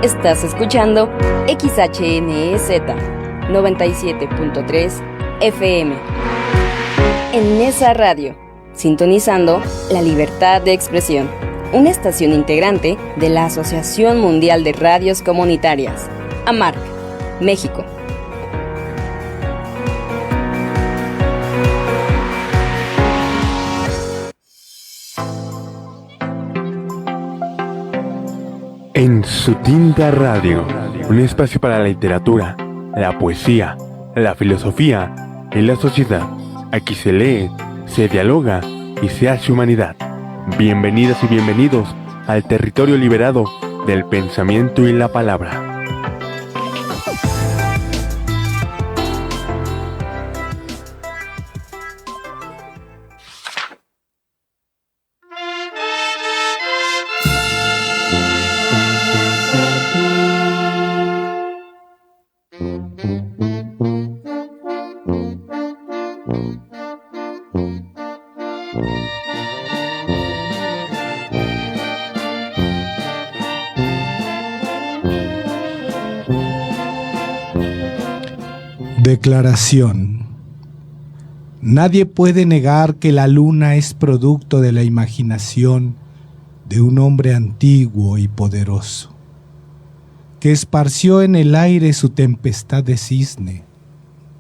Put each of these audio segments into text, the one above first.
Estás escuchando XHNEZ 97.3 FM. En Nesa Radio, sintonizando la libertad de expresión. Una estación integrante de la Asociación Mundial de Radios Comunitarias, AMARC, México. En Su Tinta Radio, un espacio para la literatura, la poesía, la filosofía y la sociedad. Aquí se lee, se dialoga y se hace humanidad. Bienvenidas y bienvenidos al territorio liberado del pensamiento y la palabra. Declaración. Nadie puede negar que la luna es producto de la imaginación de un hombre antiguo y poderoso, que esparció en el aire su tempestad de cisne,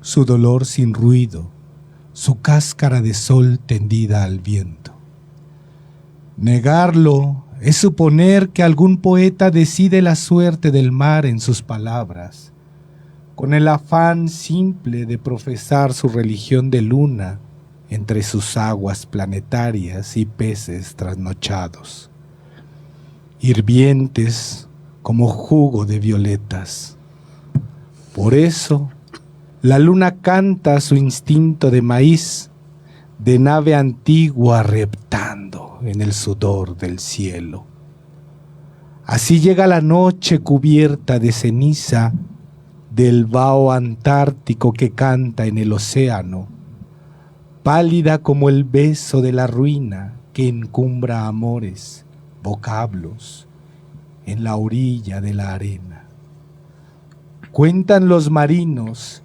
su dolor sin ruido, su cáscara de sol tendida al viento. Negarlo es suponer que algún poeta decide la suerte del mar en sus palabras, con el afán simple de profesar su religión de luna entre sus aguas planetarias y peces trasnochados, hirvientes como jugo de violetas. Por eso, la luna canta su instinto de maíz, de nave antigua reptando en el sudor del cielo. Así llega la noche cubierta de ceniza del vaho antártico que canta en el océano, pálida como el beso de la ruina que encumbra amores, vocablos, en la orilla de la arena. Cuentan los marinos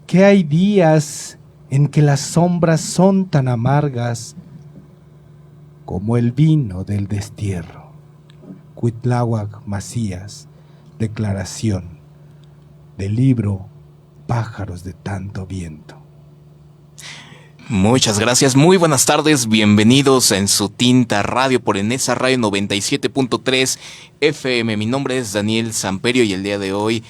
que hay días en que las sombras son tan amargas como el vino del destierro. Cuitláhuac Macías, declaración del libro Pájaros de tanto viento. Muchas gracias, muy buenas tardes, bienvenidos en Su Tinta Radio por Nesa Radio 97.3 FM. Mi nombre es Daniel Samperio y el día de hoy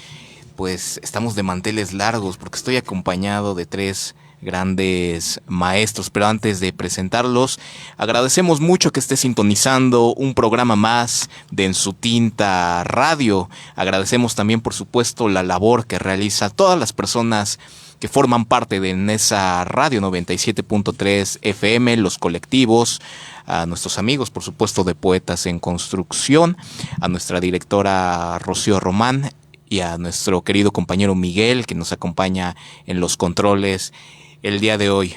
pues estamos de manteles largos porque estoy acompañado de tres grandes maestros, pero antes de presentarlos, agradecemos mucho que esté sintonizando un programa más de En Su Tinta Radio. Agradecemos también, por supuesto, la labor que realiza todas las personas que forman parte de Nesa Radio 97.3 FM, los colectivos, a nuestros amigos, por supuesto, de Poetas en Construcción, a nuestra directora Rocío Román y a nuestro querido compañero Miguel, que nos acompaña en los controles el día de hoy.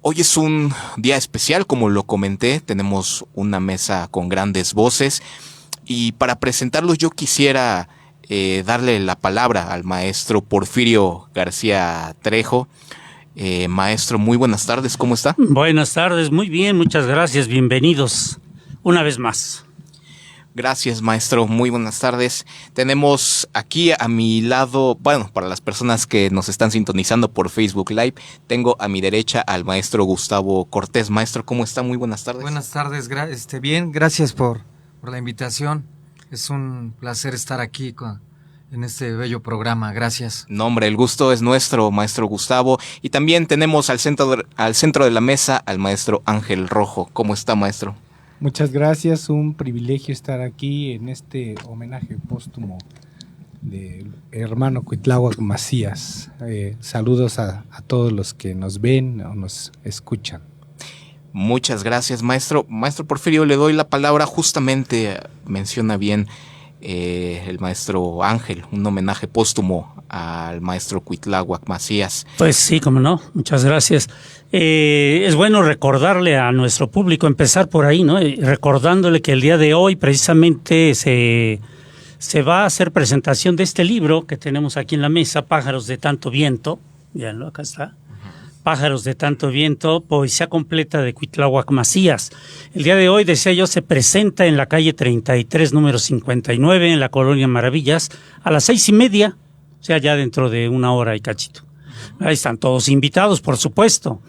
Hoy es un día especial, como lo comenté, tenemos una mesa con grandes voces y para presentarlos yo quisiera darle la palabra al maestro Porfirio García Trejo. Maestro, muy buenas tardes, ¿cómo está? Buenas tardes, muy bien, muchas gracias, bienvenidos una vez más. Gracias, maestro. Muy buenas tardes. Tenemos aquí a mi lado, bueno, para las personas que nos están sintonizando por Facebook Live, tengo a mi derecha al maestro Gustavo Cortés. Maestro, ¿cómo está? Muy buenas tardes. Buenas tardes, bien, gracias por la invitación. Es un placer estar aquí en este bello programa. Gracias. No, hombre, el gusto es nuestro, maestro Gustavo. Y también tenemos al centro de la mesa al maestro Ángel Rojo. ¿Cómo está, maestro? Muchas gracias, un privilegio estar aquí en este homenaje póstumo del hermano Cuitláhuac Macías. Saludos a todos los que nos ven o nos escuchan. Muchas gracias, maestro. Maestro Porfirio, le doy la palabra. Justamente menciona bien el maestro Ángel, un homenaje póstumo al maestro Cuitláhuac Macías. Pues sí, cómo no, muchas gracias. Es bueno recordarle a nuestro público, empezar por ahí, ¿no? Recordándole que el día de hoy precisamente se se va a hacer presentación de este libro que tenemos aquí en la mesa, Pájaros de tanto viento. Véanlo, acá está. Pájaros de tanto viento, poesía completa de Cuitláhuac Macías. El día de hoy, decía yo, se presenta en la calle 33, número 59, en la Colonia Maravillas, a las 6:30, o sea, ya dentro de una hora y cachito. Ahí están todos invitados, por supuesto.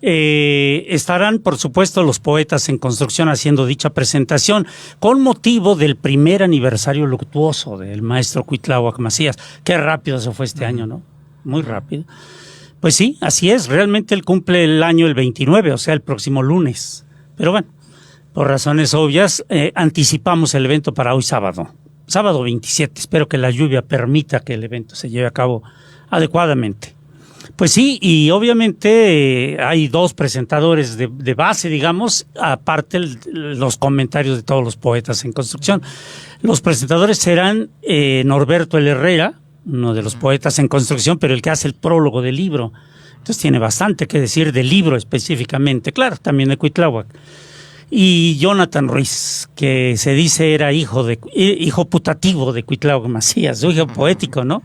Estarán, por supuesto, los poetas en construcción haciendo dicha presentación con motivo del primer aniversario luctuoso del maestro Cuitláhuac Macías. Qué rápido se fue este año, ¿no? Muy rápido. Pues sí, así es. Realmente él cumple el año el 29, o sea, el próximo lunes. Pero bueno, por razones obvias, anticipamos el evento para hoy sábado. Sábado 27. Espero que la lluvia permita que el evento se lleve a cabo adecuadamente. Pues sí, y obviamente hay dos presentadores de base, digamos, aparte los comentarios de todos los poetas en construcción. Los presentadores serán Norberto L. Herrera, uno de los poetas en construcción, pero el que hace el prólogo del libro. Entonces tiene bastante que decir del libro específicamente, claro, también de Cuitláhuac. Y Jonathan Ruiz, que se dice era hijo putativo de Cuitláhuac Macías, su hijo poético, ¿no?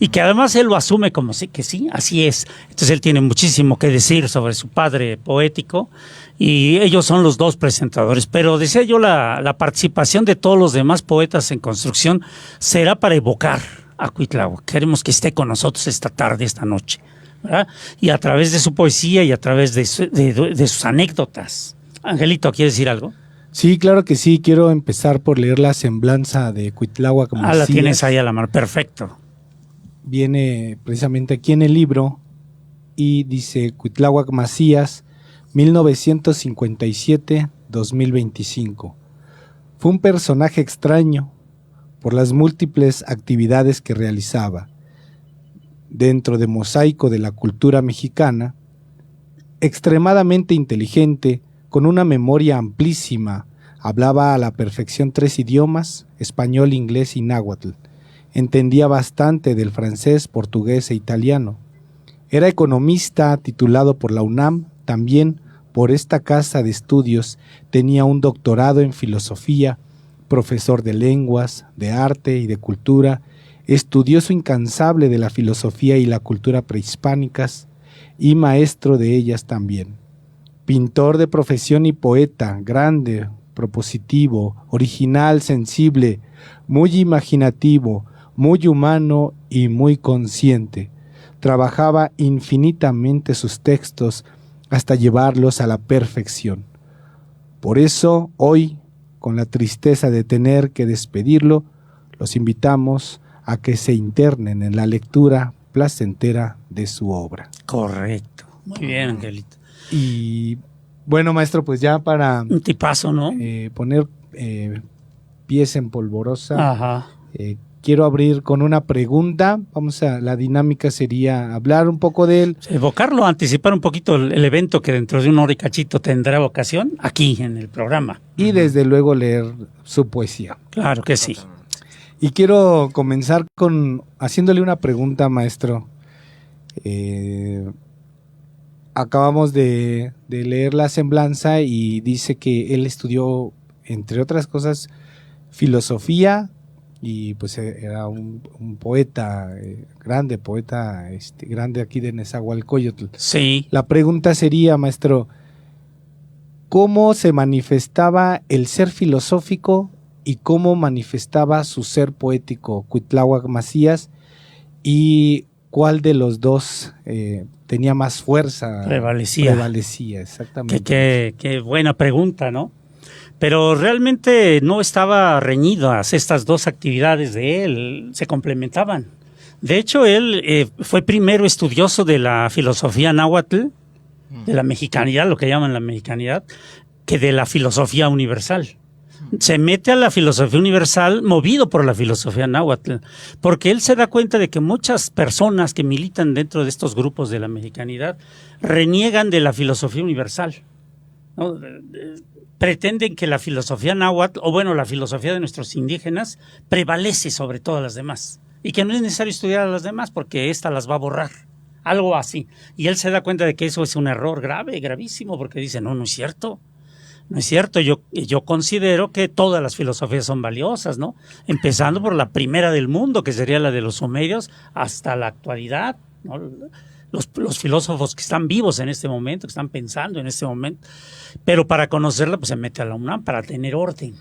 Y que además él lo asume como que sí, así es. Entonces él tiene muchísimo que decir sobre su padre poético y ellos son los dos presentadores. Pero decía yo, la participación de todos los demás poetas en construcción será para evocar a Cuitláhuac. Queremos que esté con nosotros esta tarde, esta noche, ¿verdad? Y a través de su poesía y a través de sus anécdotas. Angelito, ¿quiere decir algo? Sí, claro que sí. Quiero empezar por leer la semblanza de Cuitláhuac Macías. La tienes ahí a la mano. Perfecto. Viene precisamente aquí en el libro y dice Cuitláhuac Macías, 1957-2025. Fue un personaje extraño por las múltiples actividades que realizaba. Dentro de mosaico de la cultura mexicana, extremadamente inteligente, con una memoria amplísima, hablaba a la perfección 3 idiomas, español, inglés y náhuatl. Entendía bastante del francés, portugués e italiano. Era economista titulado por la UNAM, también por esta casa de estudios. Tenía un doctorado en filosofía, profesor de lenguas, de arte y de cultura, estudioso incansable de la filosofía y la cultura prehispánicas y maestro de ellas también. Pintor de profesión y poeta, grande, propositivo, original, sensible, muy imaginativo, muy humano y muy consciente. Trabajaba infinitamente sus textos hasta llevarlos a la perfección. Por eso, hoy, con la tristeza de tener que despedirlo, los invitamos a que se internen en la lectura placentera de su obra. Correcto. Muy bien, Angelito. Y bueno, maestro, pues ya para... Un tipazo, ¿no? Poner pies en polvorosa. Ajá. Quiero abrir con una pregunta. La dinámica sería hablar un poco de él. Evocarlo, anticipar un poquito el evento que dentro de una hora y cachito tendrá ocasión aquí en el programa. Y desde luego leer su poesía. Claro que sí. Y quiero comenzar haciéndole una pregunta, maestro. Acabamos de leer la semblanza y dice que él estudió, entre otras cosas, filosofía, y pues era un poeta, grande aquí de Nezahualcóyotl. Sí. La pregunta sería, maestro, ¿cómo se manifestaba el ser filosófico y cómo manifestaba su ser poético Cuitláhuac Macías? ¿Y cuál de los dos tenía más fuerza? Prevalecía, exactamente. Qué buena pregunta, ¿no? Pero realmente no estaba reñidas estas dos actividades de él, se complementaban. De hecho, él fue primero estudioso de la filosofía náhuatl, de la mexicanidad, lo que llaman la mexicanidad, que de la filosofía universal. Se mete a la filosofía universal movido por la filosofía náhuatl, porque él se da cuenta de que muchas personas que militan dentro de estos grupos de la mexicanidad reniegan de la filosofía universal, ¿no? Pretenden que la filosofía náhuatl, o bueno, la filosofía de nuestros indígenas, prevalece sobre todas las demás, y que no es necesario estudiar a las demás porque ésta las va a borrar, algo así. Y él se da cuenta de que eso es un error grave, gravísimo, porque dice, no es cierto. No es cierto, yo considero que todas las filosofías son valiosas, ¿no? Empezando por la primera del mundo, que sería la de los sumerios, hasta la actualidad, ¿no? Los filósofos que están vivos en este momento, que están pensando en este momento. Pero para conocerla, pues se mete a la UNAM para tener orden.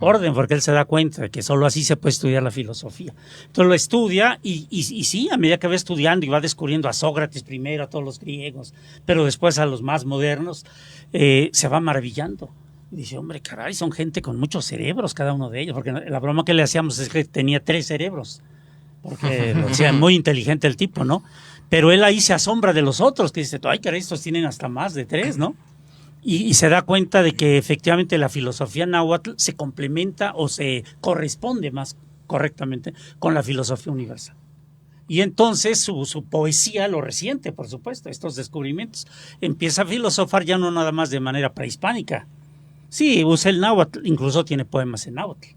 Orden, porque él se da cuenta de que solo así se puede estudiar la filosofía. Entonces lo estudia y sí, a medida que va estudiando y va descubriendo a Sócrates primero, a todos los griegos, pero después a los más modernos, se va maravillando. Y dice, hombre, caray, son gente con muchos cerebros cada uno de ellos, porque la broma que le hacíamos es que tenía 3 cerebros, porque lo hacía muy inteligente el tipo, ¿no? Pero él ahí se asombra de los otros, que dice, ay, caray, estos tienen hasta más de 3, ¿no? Y se da cuenta de que efectivamente la filosofía náhuatl se complementa o se corresponde más correctamente con la filosofía universal. Y entonces su poesía lo resiente, por supuesto, estos descubrimientos. Empieza a filosofar ya no nada más de manera prehispánica. Sí, usa el náhuatl, incluso tiene poemas en náhuatl,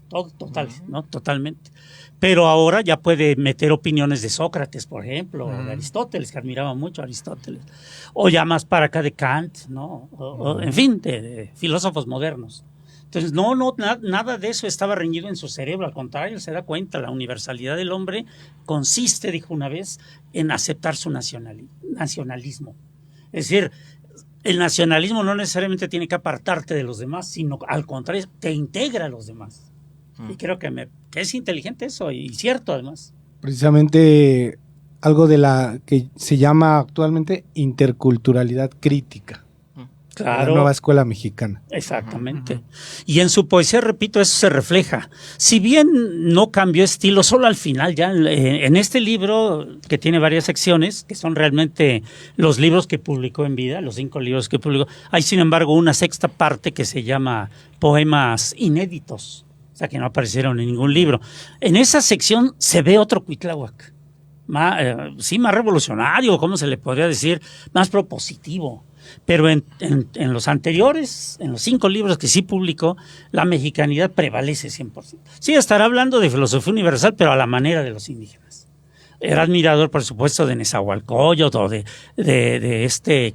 ¿no? Totalmente. Pero ahora ya puede meter opiniones de Sócrates, por ejemplo, o de Aristóteles, que admiraba mucho a Aristóteles, o ya más para acá de Kant, ¿no? En fin, de filósofos modernos. Entonces, nada de eso estaba reñido en su cerebro, al contrario, él se da cuenta, la universalidad del hombre consiste, dijo una vez, en aceptar su nacionalismo. Es decir, el nacionalismo no necesariamente tiene que apartarte de los demás, sino al contrario, te integra a los demás. Y creo que es inteligente eso y cierto además. Precisamente algo de la que se llama actualmente interculturalidad crítica. Claro. La nueva escuela mexicana. Exactamente. Y en su poesía, repito, eso se refleja. Si bien no cambió estilo, solo al final, ya en este libro, que tiene varias secciones, que son realmente los libros que publicó en vida, los 5 libros que publicó, hay sin embargo una sexta parte que se llama Poemas Inéditos. O sea, que no aparecieron en ningún libro. En esa sección se ve otro Cuitláhuac, más revolucionario, ¿cómo se le podría decir? Más propositivo. Pero en los anteriores, en los 5 libros que sí publicó, la mexicanidad prevalece 100%. Sí, estará hablando de filosofía universal, pero a la manera de los indígenas. Era admirador, por supuesto, de Nezahualcóyotl o de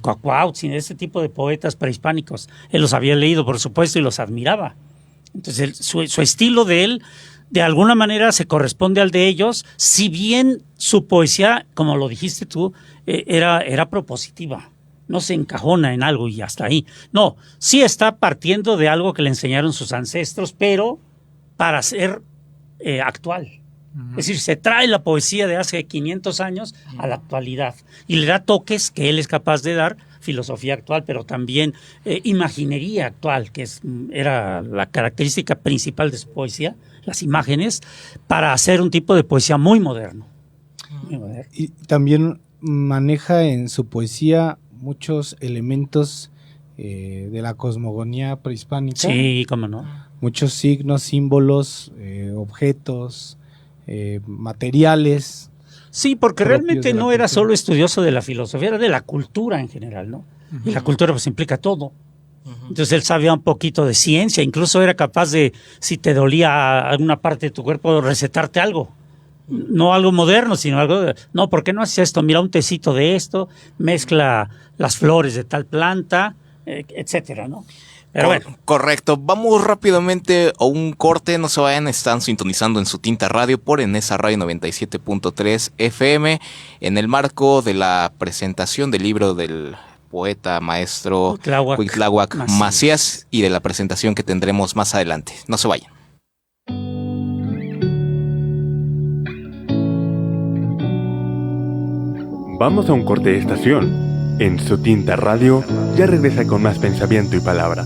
Cuauhtémoc, de este tipo de poetas prehispánicos. Él los había leído, por supuesto, y los admiraba. Entonces, su estilo de él, de alguna manera, se corresponde al de ellos, si bien su poesía, como lo dijiste tú, era propositiva. No se encajona en algo y hasta ahí. No, sí está partiendo de algo que le enseñaron sus ancestros, pero para ser actual. Es decir, se trae la poesía de hace 500 años a la actualidad y le da toques que él es capaz de dar, filosofía actual, pero también imaginería actual, que era la característica principal de su poesía, las imágenes, para hacer un tipo de poesía muy moderno. Muy moderno. Y también maneja en su poesía muchos elementos de la cosmogonía prehispánica. Sí, cómo no. Muchos signos, símbolos, objetos, materiales. Sí, porque realmente no era solo estudioso de la filosofía, era de la cultura en general, ¿no? Y la cultura pues implica todo. Entonces él sabía un poquito de ciencia, incluso era capaz de, si te dolía alguna parte de tu cuerpo, recetarte algo. No algo moderno, sino algo de, no, ¿por qué no haces esto? Mira un tecito de esto, mezcla las flores de tal planta, etcétera, ¿no? Pero bueno. Correcto. Vamos rápidamente a un corte. No se vayan, están sintonizando en su Tinta Radio por Enesa Radio 97.3 FM en el marco de la presentación del libro del poeta maestro Cuitláhuac Macías y de la presentación que tendremos más adelante. No se vayan. Vamos a un corte de estación. En su Tinta Radio ya regresa con más pensamiento y palabra.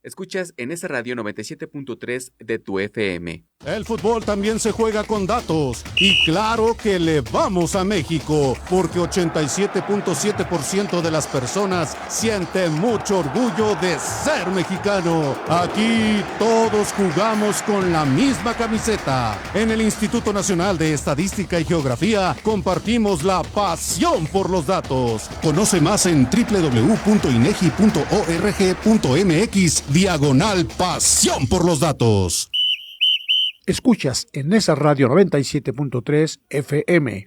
Escuchas en esa radio 97.3 de tu FM. El fútbol también se juega con datos. Y claro que le vamos a México, porque 87.7% de las personas sienten mucho orgullo de ser mexicano. Aquí todos jugamos con la misma camiseta. En el Instituto Nacional de Estadística y Geografía compartimos la pasión por los datos. Conoce más en www.inegi.org.mx/pasión por los datos. Escuchas en esa radio 97.3 FM.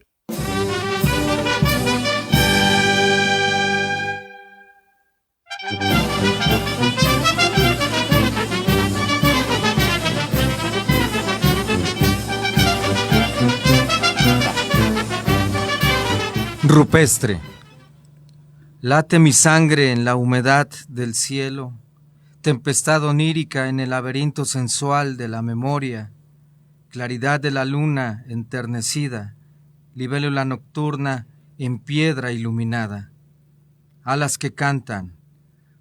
Rupestre. Late mi sangre en la humedad del cielo, tempestad onírica en el laberinto sensual de la memoria, claridad de la luna enternecida, libélula nocturna en piedra iluminada. Alas que cantan,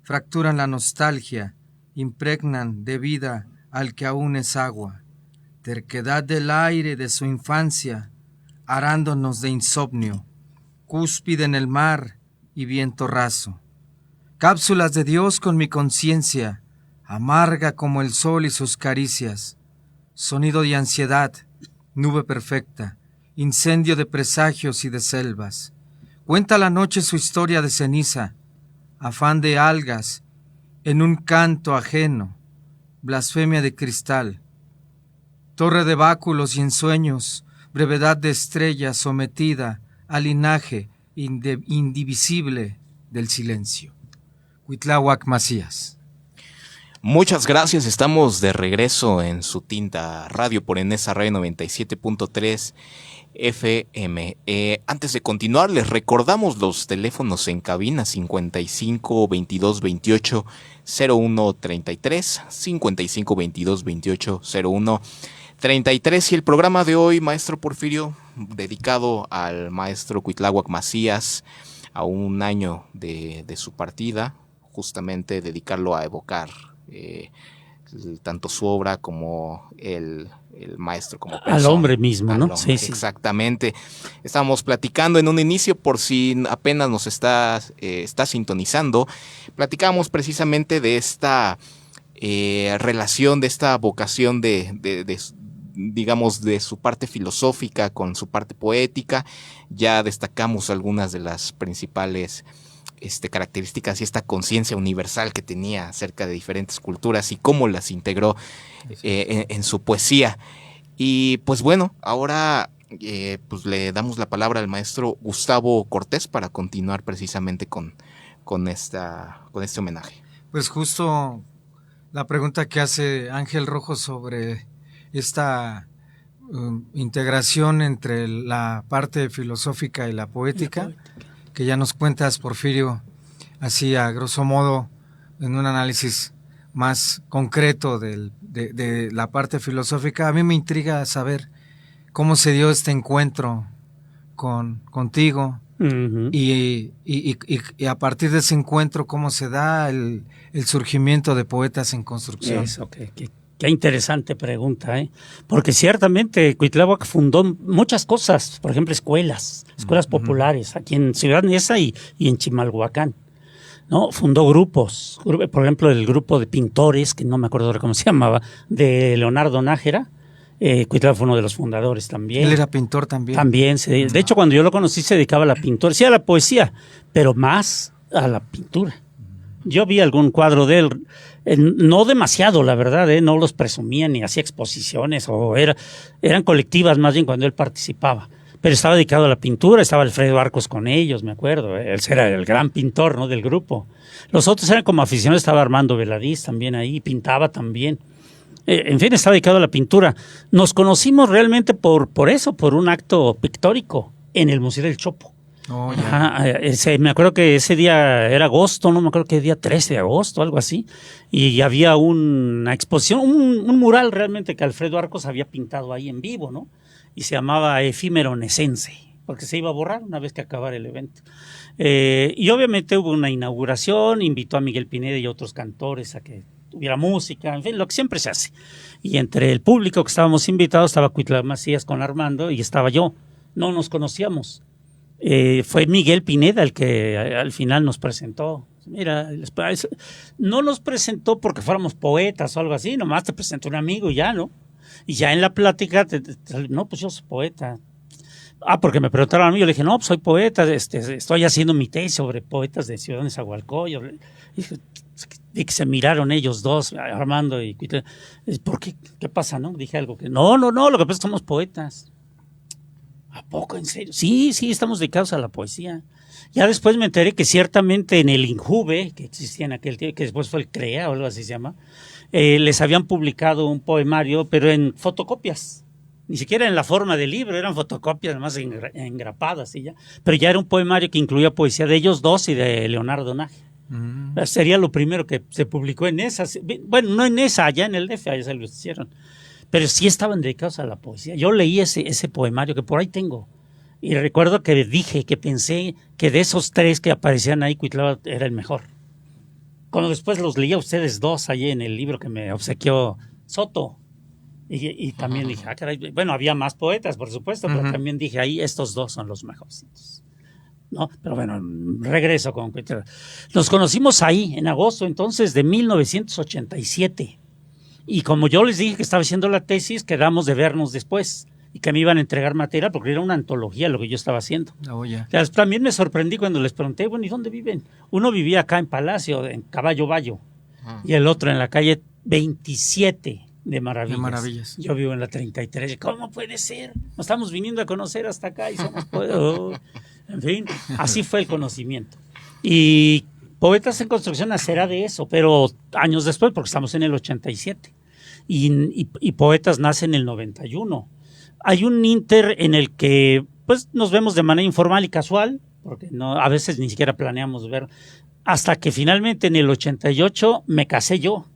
fracturan la nostalgia, impregnan de vida al que aún es agua, terquedad del aire de su infancia, arándonos de insomnio, cúspide en el mar y viento raso. Cápsulas de Dios con mi conciencia, amarga como el sol y sus caricias. Sonido de ansiedad, nube perfecta, incendio de presagios y de selvas. Cuenta la noche su historia de ceniza, afán de algas, en un canto ajeno, blasfemia de cristal. Torre de báculos y ensueños, brevedad de estrella sometida al linaje indivisible del silencio. Cuitláhuac Macías. Muchas gracias, estamos de regreso en su Tinta Radio por Enesa Radio 97.3 FM. Antes de continuar, les recordamos los teléfonos en cabina: 55 22 28 01 33, 55 22 28 01 33. Y el programa de hoy, maestro Porfirio, dedicado al maestro Cuitláhuac Macías, a un año de su partida, justamente dedicarlo a evocar tanto su obra como el maestro como persona. Al hombre mismo, ¿no? Sí, sí. Exactamente. Estábamos platicando en un inicio, por si apenas nos está sintonizando, platicábamos precisamente de esta relación, de esta vocación digamos, de su parte filosófica con su parte poética. Ya destacamos algunas de las principales características y esta conciencia universal que tenía acerca de diferentes culturas y cómo las integró en su poesía. Y pues bueno, ahora pues le damos la palabra al maestro Gustavo Cortés para continuar precisamente con este homenaje. Pues justo la pregunta que hace Ángel Rojo sobre esta integración entre la parte filosófica y la poética, que ya nos cuentas, Porfirio, así a grosso modo, en un análisis más concreto de la parte filosófica. A mí me intriga saber cómo se dio este encuentro contigo, uh-huh. y a partir de ese encuentro, cómo se da el surgimiento de Poetas en Construcción. Eso, qué interesante pregunta, porque ciertamente Cuitláhuac fundó muchas cosas, por ejemplo escuelas uh-huh. populares, aquí en Ciudad Neza y en Chimalhuacán, ¿no? Fundó grupos, por ejemplo el grupo de pintores, que no me acuerdo cómo se llamaba, de Leonardo Nájera. Cuitláhuac fue uno de los fundadores también. Él era pintor también. También, de hecho cuando yo lo conocí se dedicaba a la pintura, sí a la poesía, pero más a la pintura. Yo vi algún cuadro de él, no demasiado, la verdad, no los presumía ni hacía exposiciones, eran colectivas más bien cuando él participaba, pero estaba dedicado a la pintura. Estaba Alfredo Arcos con ellos, me acuerdo, él era el gran pintor, ¿no?, del grupo. Los otros eran como aficionados, estaba Armando Veladís también ahí, pintaba también. En fin, estaba dedicado a la pintura. Nos conocimos realmente por eso, por un acto pictórico en el Museo del Chopo. Oh, ya. Ajá, me acuerdo que ese día era agosto, no me acuerdo qué día, 13 de agosto, algo así, y había una exposición, un mural realmente que Alfredo Arcos había pintado ahí en vivo, ¿no? Y se llamaba Efímero Necense, porque se iba a borrar una vez que acabara el evento. Y obviamente hubo una inauguración, invitó a Miguel Pineda y otros cantores a que tuviera música, en fin, lo que siempre se hace. Y entre el público que estábamos invitados estaba Cuitláhuac Macías con Armando y estaba yo. No nos conocíamos. Fue Miguel Pineda el que al final nos presentó. Mira, no nos presentó porque fuéramos poetas o algo así, nomás te presentó un amigo y ya, ¿no? Y ya en la plática, no, pues yo soy poeta. Porque me preguntaron a mí, yo le dije, no, pues soy poeta, estoy haciendo mi tesis sobre poetas de Ciudad Nezahualcóyotl. Y que se miraron ellos dos, Armando y Cuitláhuac. ¿Por qué? ¿Qué pasa, no? Dije algo que, no, lo que pasa es que somos poetas. ¿A poco? ¿En serio? Sí, estamos dedicados a la poesía. Ya después me enteré que ciertamente en el Injuve, que existía en aquel tiempo, que después fue el CREA o algo así se llama, les habían publicado un poemario, pero en fotocopias. ni siquiera en la forma del libro, eran fotocopias además engrapadas y ya. Pero ya era un poemario que incluía poesía de ellos dos y de Leonardo Nájera. Sería lo primero que se publicó en esa, bueno, no en esa, allá en el DF, allá se lo hicieron, pero sí estaban dedicados a la poesía. Yo leí ese poemario que por ahí tengo, y recuerdo que dije, que pensé que de esos tres que aparecían ahí, Cuitláhuac era el mejor. Cuando después los leí a ustedes dos allí en el libro que me obsequió Soto, y también dije, caray, bueno, había más poetas, por supuesto, pero también dije, ahí estos dos son los mejorcitos. ¿No? Pero bueno, regreso con Cuitláhuac. Nos conocimos ahí en agosto entonces de 1987 y como yo les dije que estaba haciendo la tesis, quedamos de vernos después y que me iban a entregar material porque era una antología lo que yo estaba haciendo. También me sorprendí cuando les pregunté, bueno, ¿y dónde viven? Uno vivía acá en Palacio, en Caballo Bayo, y el otro en la calle 27 de Maravillas. Yo vivo en la 33. ¿Cómo puede ser? Nos estamos viniendo a conocer hasta acá y somos en fin, así fue el conocimiento. Y Poetas en Construcción nacerá de eso, pero años después, porque estamos en el 87. Y Poetas nace en el 91. Hay un inter en el que pues nos vemos de manera informal y casual, porque no, a veces ni siquiera planeamos ver, hasta que finalmente en el 88 me casé yo,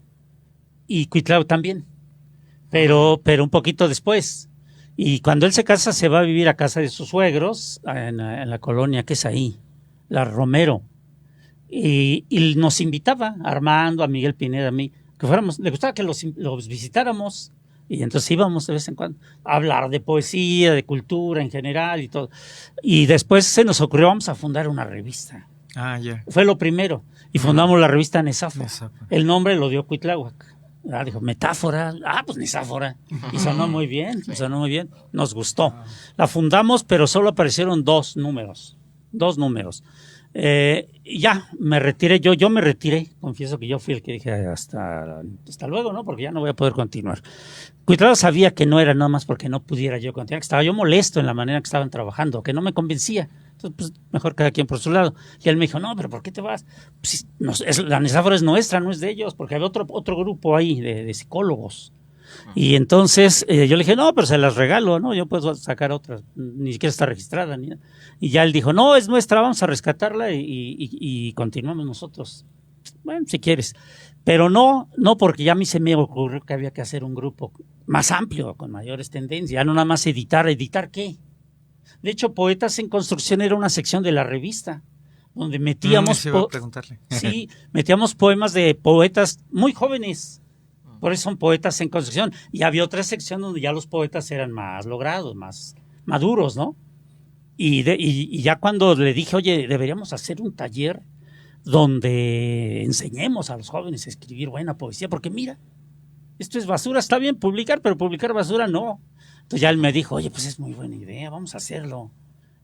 y Cuitláhuac también, pero un poquito después. Y cuando él se casa, se va a vivir a casa de sus suegros, en la colonia que es ahí, la Romero. Y nos invitaba a Armando, a Miguel Pineda, a mí, que fuéramos, le gustaba que los visitáramos. Y entonces íbamos de vez en cuando a hablar de poesía, de cultura en general y todo. Y después se nos ocurrió, vamos a fundar una revista. Fue lo primero. Y fundamos la revista Nesáfora. El nombre lo dio Cuitláhuac. Dijo, metáfora, pues Nesáfora. Y sonó muy bien, nos gustó. La fundamos, pero solo aparecieron dos números. Ya, me retiré, yo me retiré, confieso que yo fui el que dije hasta luego, ¿no? Porque ya no voy a poder continuar. Cuitláhuac sabía que no era nada más porque no pudiera yo continuar, que estaba yo molesto en la manera que estaban trabajando, que no me convencía. Entonces, pues, mejor cada quien por su lado. Y él me dijo, no, pero ¿por qué te vas? Pues, la Nesáfora es nuestra, no es de ellos, porque había otro grupo ahí de psicólogos. Y entonces yo le dije, no, pero se las regalo, ¿no? Yo puedo sacar otra, ni siquiera está registrada. Y ya él dijo, no, es nuestra, vamos a rescatarla y continuamos nosotros. Bueno, si quieres. Pero no porque ya a mí se me ocurrió que había que hacer un grupo más amplio, con mayores tendencias, no nada más ¿editar qué? De hecho, Poetas en Construcción era una sección de la revista, donde metíamos, metíamos poemas de poetas muy jóvenes. Por eso son Poetas en Construcción. Y había otra sección donde ya los poetas eran más logrados, más maduros, ¿no? Y ya cuando le dije, oye, deberíamos hacer un taller donde enseñemos a los jóvenes a escribir buena poesía, porque mira, esto es basura, está bien publicar, pero publicar basura no. Entonces ya él me dijo, oye, pues es muy buena idea, vamos a hacerlo.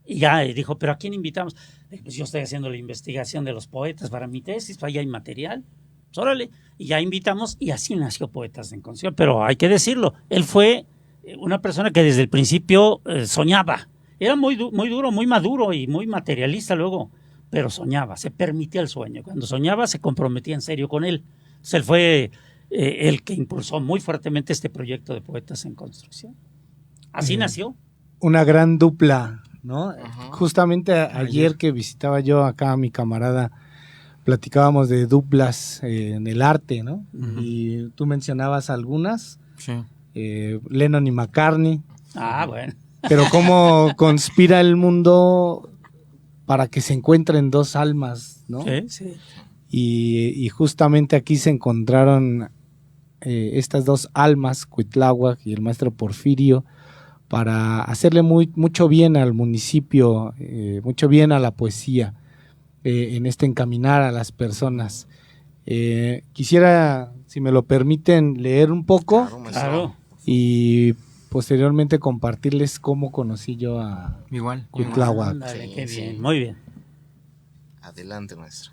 Y ya dijo, ¿pero a quién invitamos? Pues yo estoy haciendo la investigación de los poetas para mi tesis, pues ahí hay material. Pues órale, y ya invitamos, y así nació Poetas en Construcción. Pero hay que decirlo, él fue una persona que desde el principio soñaba. Era muy duro, muy maduro y muy materialista luego, pero soñaba, se permitía el sueño. Cuando soñaba se comprometía en serio con él. Entonces él fue el que impulsó muy fuertemente este proyecto de Poetas en Construcción. Así nació. Una gran dupla, ¿no? Justamente ayer que visitaba yo acá a mi camarada, platicábamos de duplas en el arte, ¿no? Y tú mencionabas algunas, Lennon y McCartney. Bueno. Pero cómo conspira el mundo para que se encuentren dos almas, ¿no? Sí. Y justamente aquí se encontraron estas dos almas, Cuitláhuac y el maestro Porfirio, para hacerle mucho bien al municipio, mucho bien a la poesía, en encaminar a las personas. Quisiera, si me lo permiten, leer un poco. Claro. Y posteriormente compartirles cómo conocí yo a Cuitláhuac. Qué bien, muy bien. Adelante, maestro.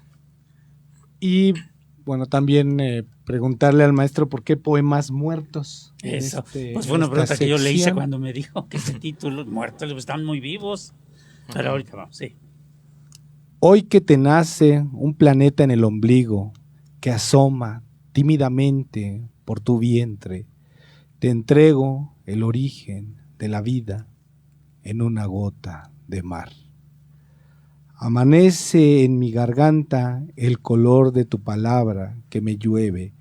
Y bueno, también preguntarle al maestro por qué Poemas Muertos. Eso, pues fue una pregunta que yo le hice cuando me dijo que ese título, Muertos, están muy vivos. Pero ahorita vamos, sí. Hoy que te nace un planeta en el ombligo que asoma tímidamente por tu vientre, te entrego el origen de la vida en una gota de mar. Amanece en mi garganta el color de tu palabra que me llueve,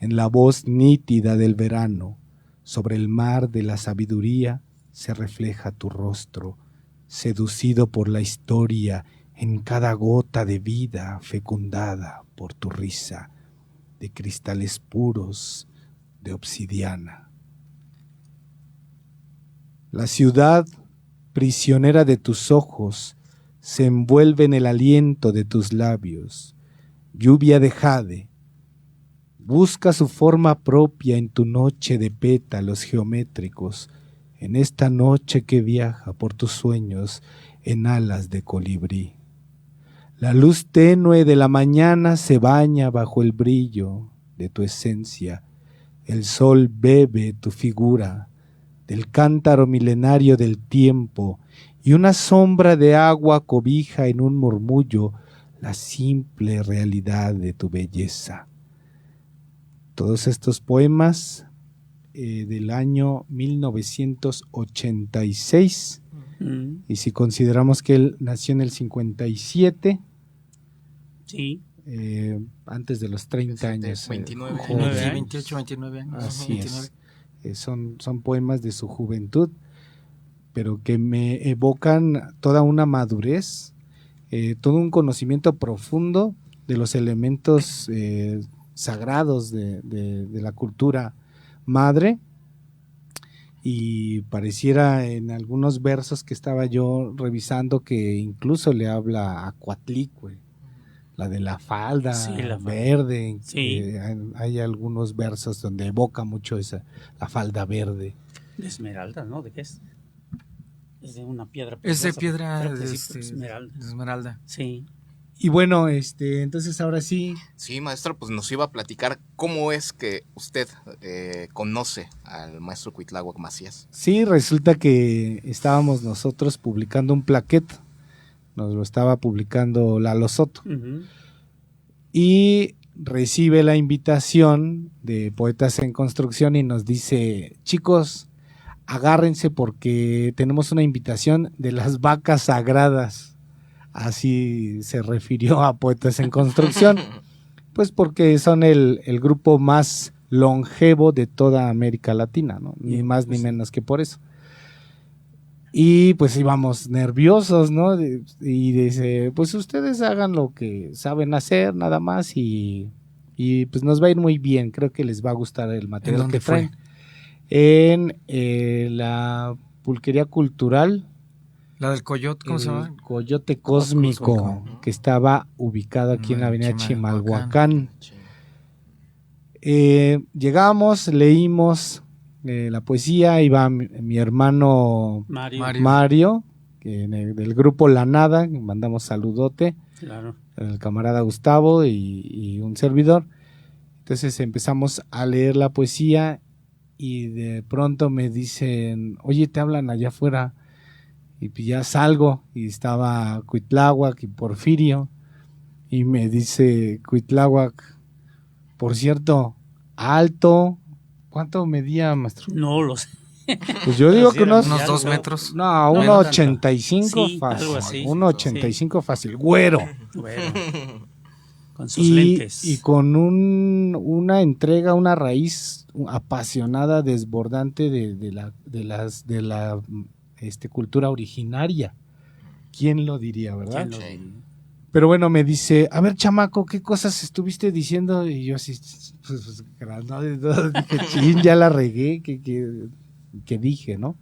en la voz nítida del verano, sobre el mar de la sabiduría se refleja tu rostro, seducido por la historia, en cada gota de vida fecundada por tu risa, de cristales puros de obsidiana. La ciudad, prisionera de tus ojos, se envuelve en el aliento de tus labios. Lluvia de jade, busca su forma propia en tu noche de pétalos geométricos, en esta noche que viaja por tus sueños en alas de colibrí. La luz tenue de la mañana se baña bajo el brillo de tu esencia. El sol bebe tu figura del cántaro milenario del tiempo, y una sombra de agua cobija en un murmullo la simple realidad de tu belleza. Todos estos poemas del año 1986, y si consideramos que él nació en el 57, sí, antes de los 30 años. 29, 28, 29 años. Así 29. es. Son poemas de su juventud, pero que me evocan toda una madurez, todo un conocimiento profundo de los elementos sagrados de la cultura madre, y pareciera en algunos versos que estaba yo revisando que incluso le habla a Coatlicue, la de la falda verde. Sí. Hay algunos versos donde evoca mucho la falda verde. De esmeralda, ¿no? ¿De qué es? Es de una piedra. Es de preciosa, piedra creo que de sí, esmeralda. esmeralda. Sí. Y bueno, entonces ahora sí. Sí, maestro, pues nos iba a platicar cómo es que usted conoce al maestro Cuitláhuac Macías. Sí, resulta que estábamos nosotros publicando un plaquete, nos lo estaba publicando Lalo Soto, y recibe la invitación de Poetas en Construcción y nos dice: chicos, agárrense porque tenemos una invitación de las vacas sagradas. Así se refirió a Poetas en Construcción, pues porque son el grupo más longevo de toda América Latina, ¿no? Ni más ni menos que por eso. Y pues íbamos nerviosos, ¿no? Y dice: pues ustedes hagan lo que saben hacer, nada más, y pues nos va a ir muy bien, creo que les va a gustar el material que traen. En la Pulquería Cultural. La del Coyote, ¿cómo se llama? Coyote Cósmico, que estaba ubicado aquí en la avenida Chimalhuacán. Llegamos, leímos la poesía, iba mi hermano Mario del grupo La Nada, mandamos saludote, claro, el camarada Gustavo y un servidor. Entonces empezamos a leer la poesía y de pronto me dicen: oye, te hablan allá afuera. Y pues ya salgo y estaba Cuitláhuac y Porfirio, y me dice Cuitláhuac: por cierto, alto, ¿cuánto medía, maestro? No lo sé. Pues yo digo que unos 2 metros. No, 1.85 sí, fácil. algo así. 1.85 fácil, güero. Con sus lentes. Y con una entrega, una raíz apasionada, desbordante de la cultura originaria. ¿Quién lo diría, verdad? Pero bueno, me dice: a ver, chamaco, ¿qué cosas estuviste diciendo? Y yo así, pues dije: chin, ya la regué, que dije, ¿no?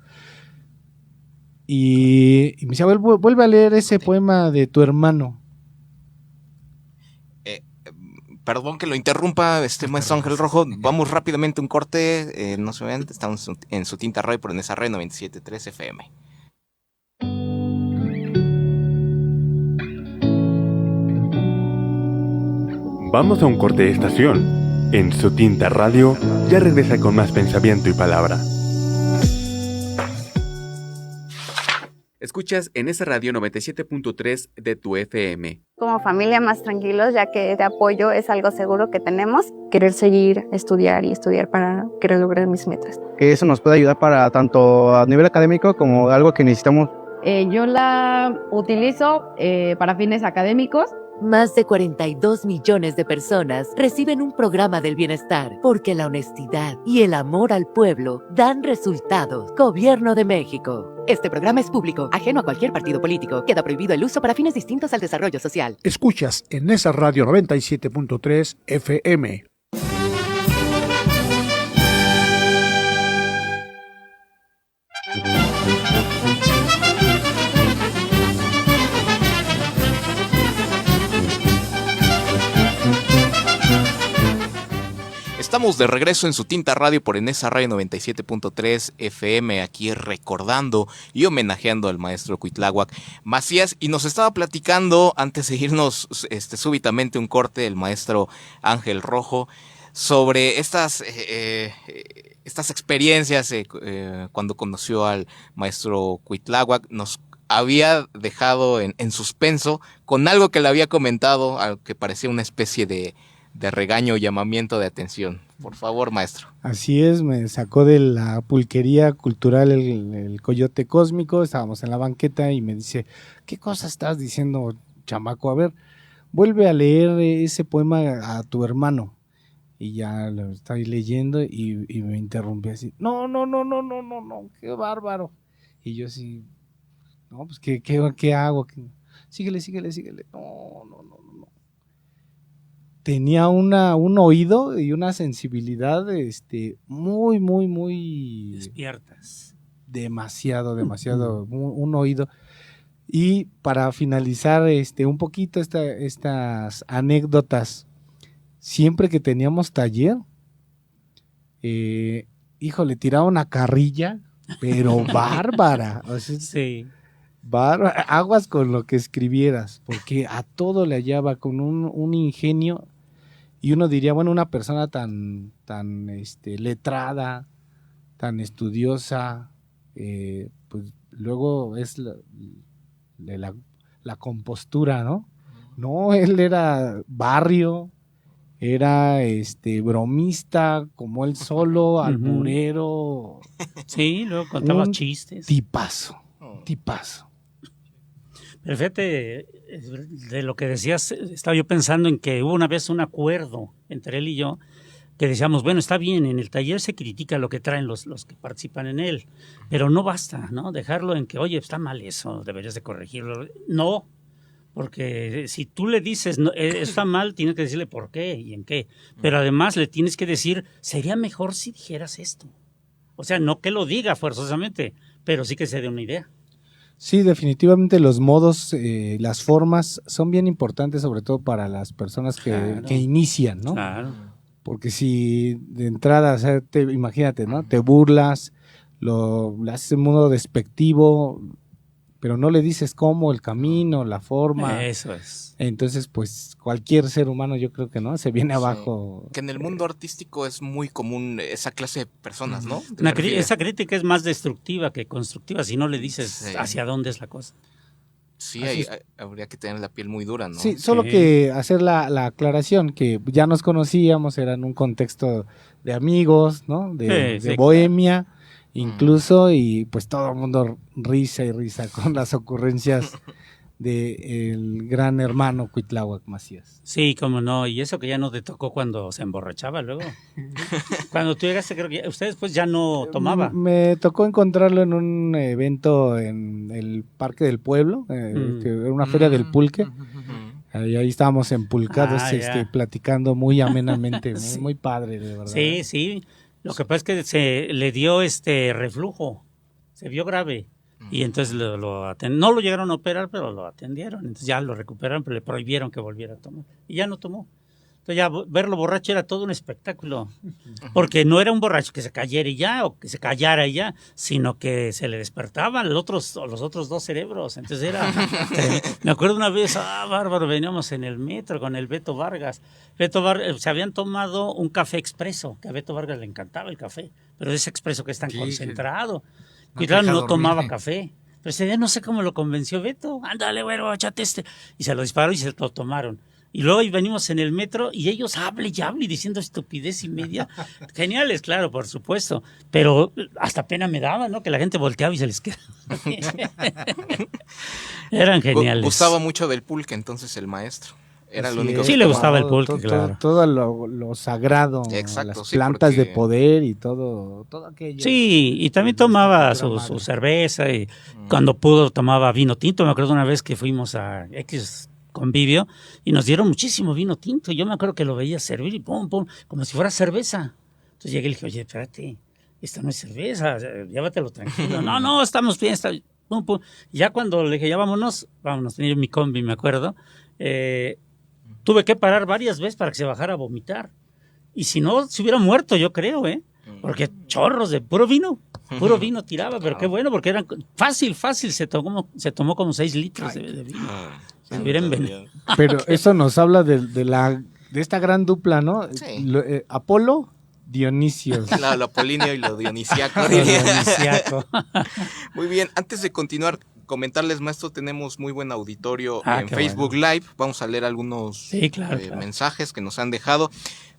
Y me dice: a ver, vuelve a leer ese poema de tu hermano. Perdón que lo interrumpa, maestro Ángel Rojo. Vamos rápidamente a un corte. No se vean, estamos en su Tinta Radio por Nesa Radio 97.3 FM. Vamos a un corte de estación. En su Tinta Radio ya regresa con más pensamiento y palabra. Escuchas en esa radio 97.3 de tu FM. Como familia más tranquilos, ya que de apoyo es algo seguro que tenemos. Querer seguir, estudiar y estudiar para querer lograr mis metas. Que eso nos puede ayudar para tanto a nivel académico como algo que necesitamos. Yo la utilizo para fines académicos. Más de 42 millones de personas reciben un programa del bienestar porque la honestidad y el amor al pueblo dan resultados. Gobierno de México. Este programa es público, ajeno a cualquier partido político. Queda prohibido el uso para fines distintos al desarrollo social. Escuchas en esa radio 97.3 FM. Estamos de regreso en su tinta radio por Enesa Radio 97.3 FM, aquí recordando y homenajeando al maestro Cuitláhuac Macías, y nos estaba platicando antes de irnos súbitamente un corte el maestro Ángel Rojo sobre estas experiencias cuando conoció al maestro Cuitláhuac. Nos había dejado en suspenso con algo que le había comentado, algo que parecía una especie de regaño o llamamiento de atención. Por favor, maestro. Así es, me sacó de la pulquería cultural el Coyote Cósmico, estábamos en la banqueta y me dice, ¿qué cosa estás diciendo, chamaco? A ver, vuelve a leer ese poema a tu hermano. Y ya lo estoy leyendo y me interrumpí así, no, qué bárbaro. Y yo así, no, pues, ¿qué hago? Síguele, no. Tenía un oído y una sensibilidad muy despiertas. Demasiado, un oído. Y para finalizar un poquito estas anécdotas, siempre que teníamos taller, híjole, tiraba una carrilla, pero bárbara. O sea, sí. Aguas con lo que escribieras, porque a todo le hallaba con un ingenio, y uno diría, bueno, una persona tan letrada, tan estudiosa, pues luego es la compostura, ¿no? No, él era barrio, era bromista, como él solo, alburero. Sí, luego contaba chistes. Tipazo. Pero fíjate, de lo que decías, estaba yo pensando en que hubo una vez un acuerdo entre él y yo, que decíamos, bueno, está bien, en el taller se critica lo que traen los que participan en él, pero no basta, ¿no? Dejarlo en que, oye, está mal eso, deberías de corregirlo. No, porque si tú le dices, no, está mal, tienes que decirle por qué y en qué. Pero además le tienes que decir, sería mejor si dijeras esto. O sea, no que lo diga forzosamente, pero sí que se dé una idea. Sí, definitivamente los modos, las formas son bien importantes, sobre todo para las personas que inician, ¿no? Claro. Porque si de entrada, o sea, imagínate, ¿no? Te burlas, lo haces en modo despectivo, pero no le dices cómo, el camino, la forma. Eso es. Entonces, pues, cualquier ser humano, yo creo que, ¿no? Se viene abajo. Que en el mundo artístico es muy común esa clase de personas, ¿no? Esa crítica es más destructiva que constructiva si no le dices hacia dónde es la cosa. Sí, habría que tener la piel muy dura, ¿no? Sí, solo que hacer la aclaración, que ya nos conocíamos, era en un contexto de amigos, ¿no? De bohemia. Claro. Incluso, y pues todo el mundo risa y risa con las ocurrencias del gran hermano Cuitláhuac Macías. Sí, cómo no, y eso que ya no te tocó cuando se emborrachaba luego. Cuando tú llegaste, creo que usted después ya no tomaba. Me tocó encontrarlo en un evento en el Parque del Pueblo, que era una feria del pulque. Ahí estábamos empulcados, platicando muy amenamente, muy padre, de verdad. Sí. Lo que pasa es que se le dio reflujo, se vio grave, y entonces no lo llegaron a operar, pero lo atendieron, entonces ya lo recuperaron, pero le prohibieron que volviera a tomar, y ya no tomó. Entonces ya verlo borracho era todo un espectáculo, porque no era un borracho que se cayera y ya, o que se callara y ya, sino que se le despertaban los otros dos cerebros. Entonces era, me acuerdo una vez, bárbaro, veníamos en el metro con el Beto Vargas. Se habían tomado un café expreso, que a Beto Vargas le encantaba el café, pero ese expreso que es tan concentrado. Y claro, no tomaba café. Pero ese día no sé cómo lo convenció Beto. Ándale, güero, échate este. Y se lo disparó y se lo tomaron. Y luego venimos en el metro y ellos hable y hable diciendo estupidez y media. Geniales, claro, por supuesto. Pero hasta pena me daba, ¿no? Que la gente volteaba y se les quedaba. Eran geniales. Gustaba mucho del pulque entonces el maestro. Era lo único. Sí, le gustaba el pulque, claro. Todo lo sagrado, exacto, las sí, plantas porque... de poder y todo aquello. Sí, y también tomaba su cerveza y cuando pudo tomaba vino tinto. Me acuerdo una vez que fuimos a X convivio y nos dieron muchísimo vino tinto. Yo me acuerdo que lo veía servir y pum, pum, como si fuera cerveza. Entonces llegué y le dije, oye, espérate, esta no es cerveza, llévatelo tranquilo. No, estamos bien, pum, pum. Y ya cuando le dije, ya vámonos, tenía mi combi, me acuerdo, tuve que parar varias veces para que se bajara a vomitar. Y si no, se hubiera muerto, yo creo, porque chorros de puro vino tiraba, pero qué bueno, porque eran fácil, se tomó como 6 litros de vino. Se hubiera envenenado. Pero eso nos habla de esta gran dupla, ¿no? Sí. Apolo, Dionisio. Lo apolíneo y lo dionisiaco. Muy bien, antes de continuar, comentarles, maestro, tenemos muy buen auditorio en Facebook Live. Vamos a leer algunos mensajes que nos han dejado.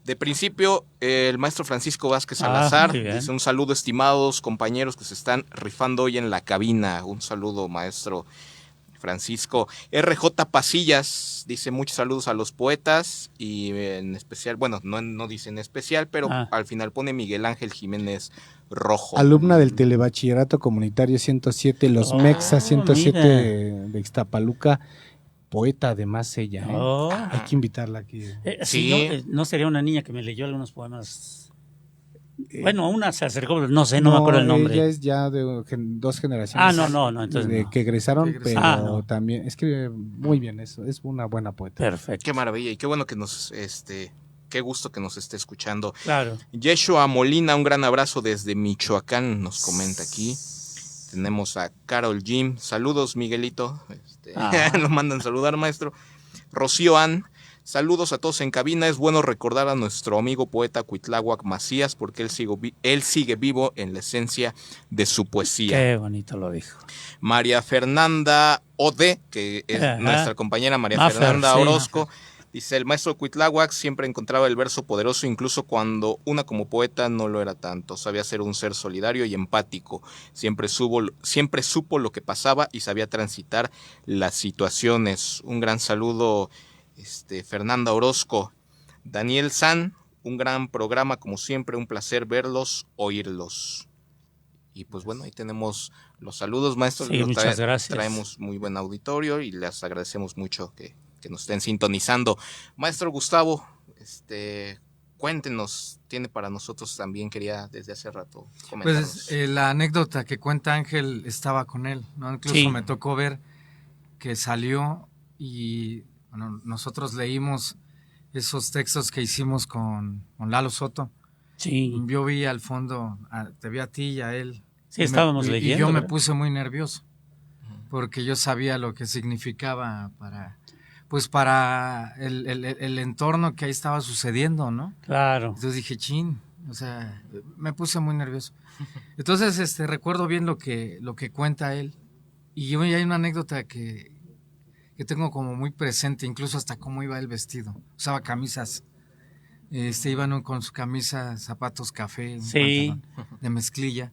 De principio, el maestro Francisco Vázquez Salazar dice: un saludo, estimados compañeros que se están rifando hoy en la cabina. Un saludo, maestro Francisco. RJ Pasillas dice: muchos saludos a los poetas, y en especial, bueno, no dice en especial, pero al final pone Miguel Ángel Jiménez Rojo. Alumna del Telebachillerato Comunitario 107, los Mexa 107 de Ixtapaluca. Poeta además ella, Hay que invitarla aquí. No sería una niña que me leyó algunos poemas. Bueno, una se acercó, no me acuerdo el nombre. Ella es ya de 2 generaciones. No, entonces que egresaron, pero también escribe muy bien, eso es una buena poeta. Perfecto. Qué maravilla y qué bueno que qué gusto que nos esté escuchando. Claro. Yeshua Molina, un gran abrazo desde Michoacán, nos comenta aquí. Tenemos a Carol Jim, saludos Miguelito, lo mandan saludar, maestro. Rocío Ann, saludos a todos en cabina. Es bueno recordar a nuestro amigo poeta Cuitláhuac Macías, porque él sigue vivo en la esencia de su poesía. Qué bonito lo dijo. María Fernanda Ode, que es nuestra compañera María Fernanda Orozco, dice: el maestro Cuitláhuac siempre encontraba el verso poderoso, incluso cuando una como poeta no lo era tanto. Sabía ser un ser solidario y empático. Siempre supo lo que pasaba y sabía transitar las situaciones. Un gran saludo, Fernanda Orozco. Daniel San, un gran programa como siempre, un placer verlos, oírlos. Y pues bueno, ahí tenemos los saludos, maestro. Sí, muchas gracias. Traemos muy buen auditorio y les agradecemos mucho que nos estén sintonizando. Maestro Gustavo, cuéntenos, tiene para nosotros también, quería desde hace rato comentarnos. Pues la anécdota que cuenta Ángel estaba con él, ¿no? Incluso me tocó ver que salió y bueno, nosotros leímos esos textos que hicimos con Lalo Soto. Sí. Yo vi al fondo, te vi a ti y a él. Sí, estábamos leyendo. Y yo me puse muy nervioso, porque yo sabía lo que significaba para el entorno que ahí estaba sucediendo, ¿no? Claro. Entonces dije, me puse muy nervioso. Entonces, recuerdo bien lo que cuenta él, y hay una anécdota que tengo como muy presente, incluso hasta cómo iba él vestido. Usaba camisas, iban con su camisa, zapatos café, un pantalón de mezclilla.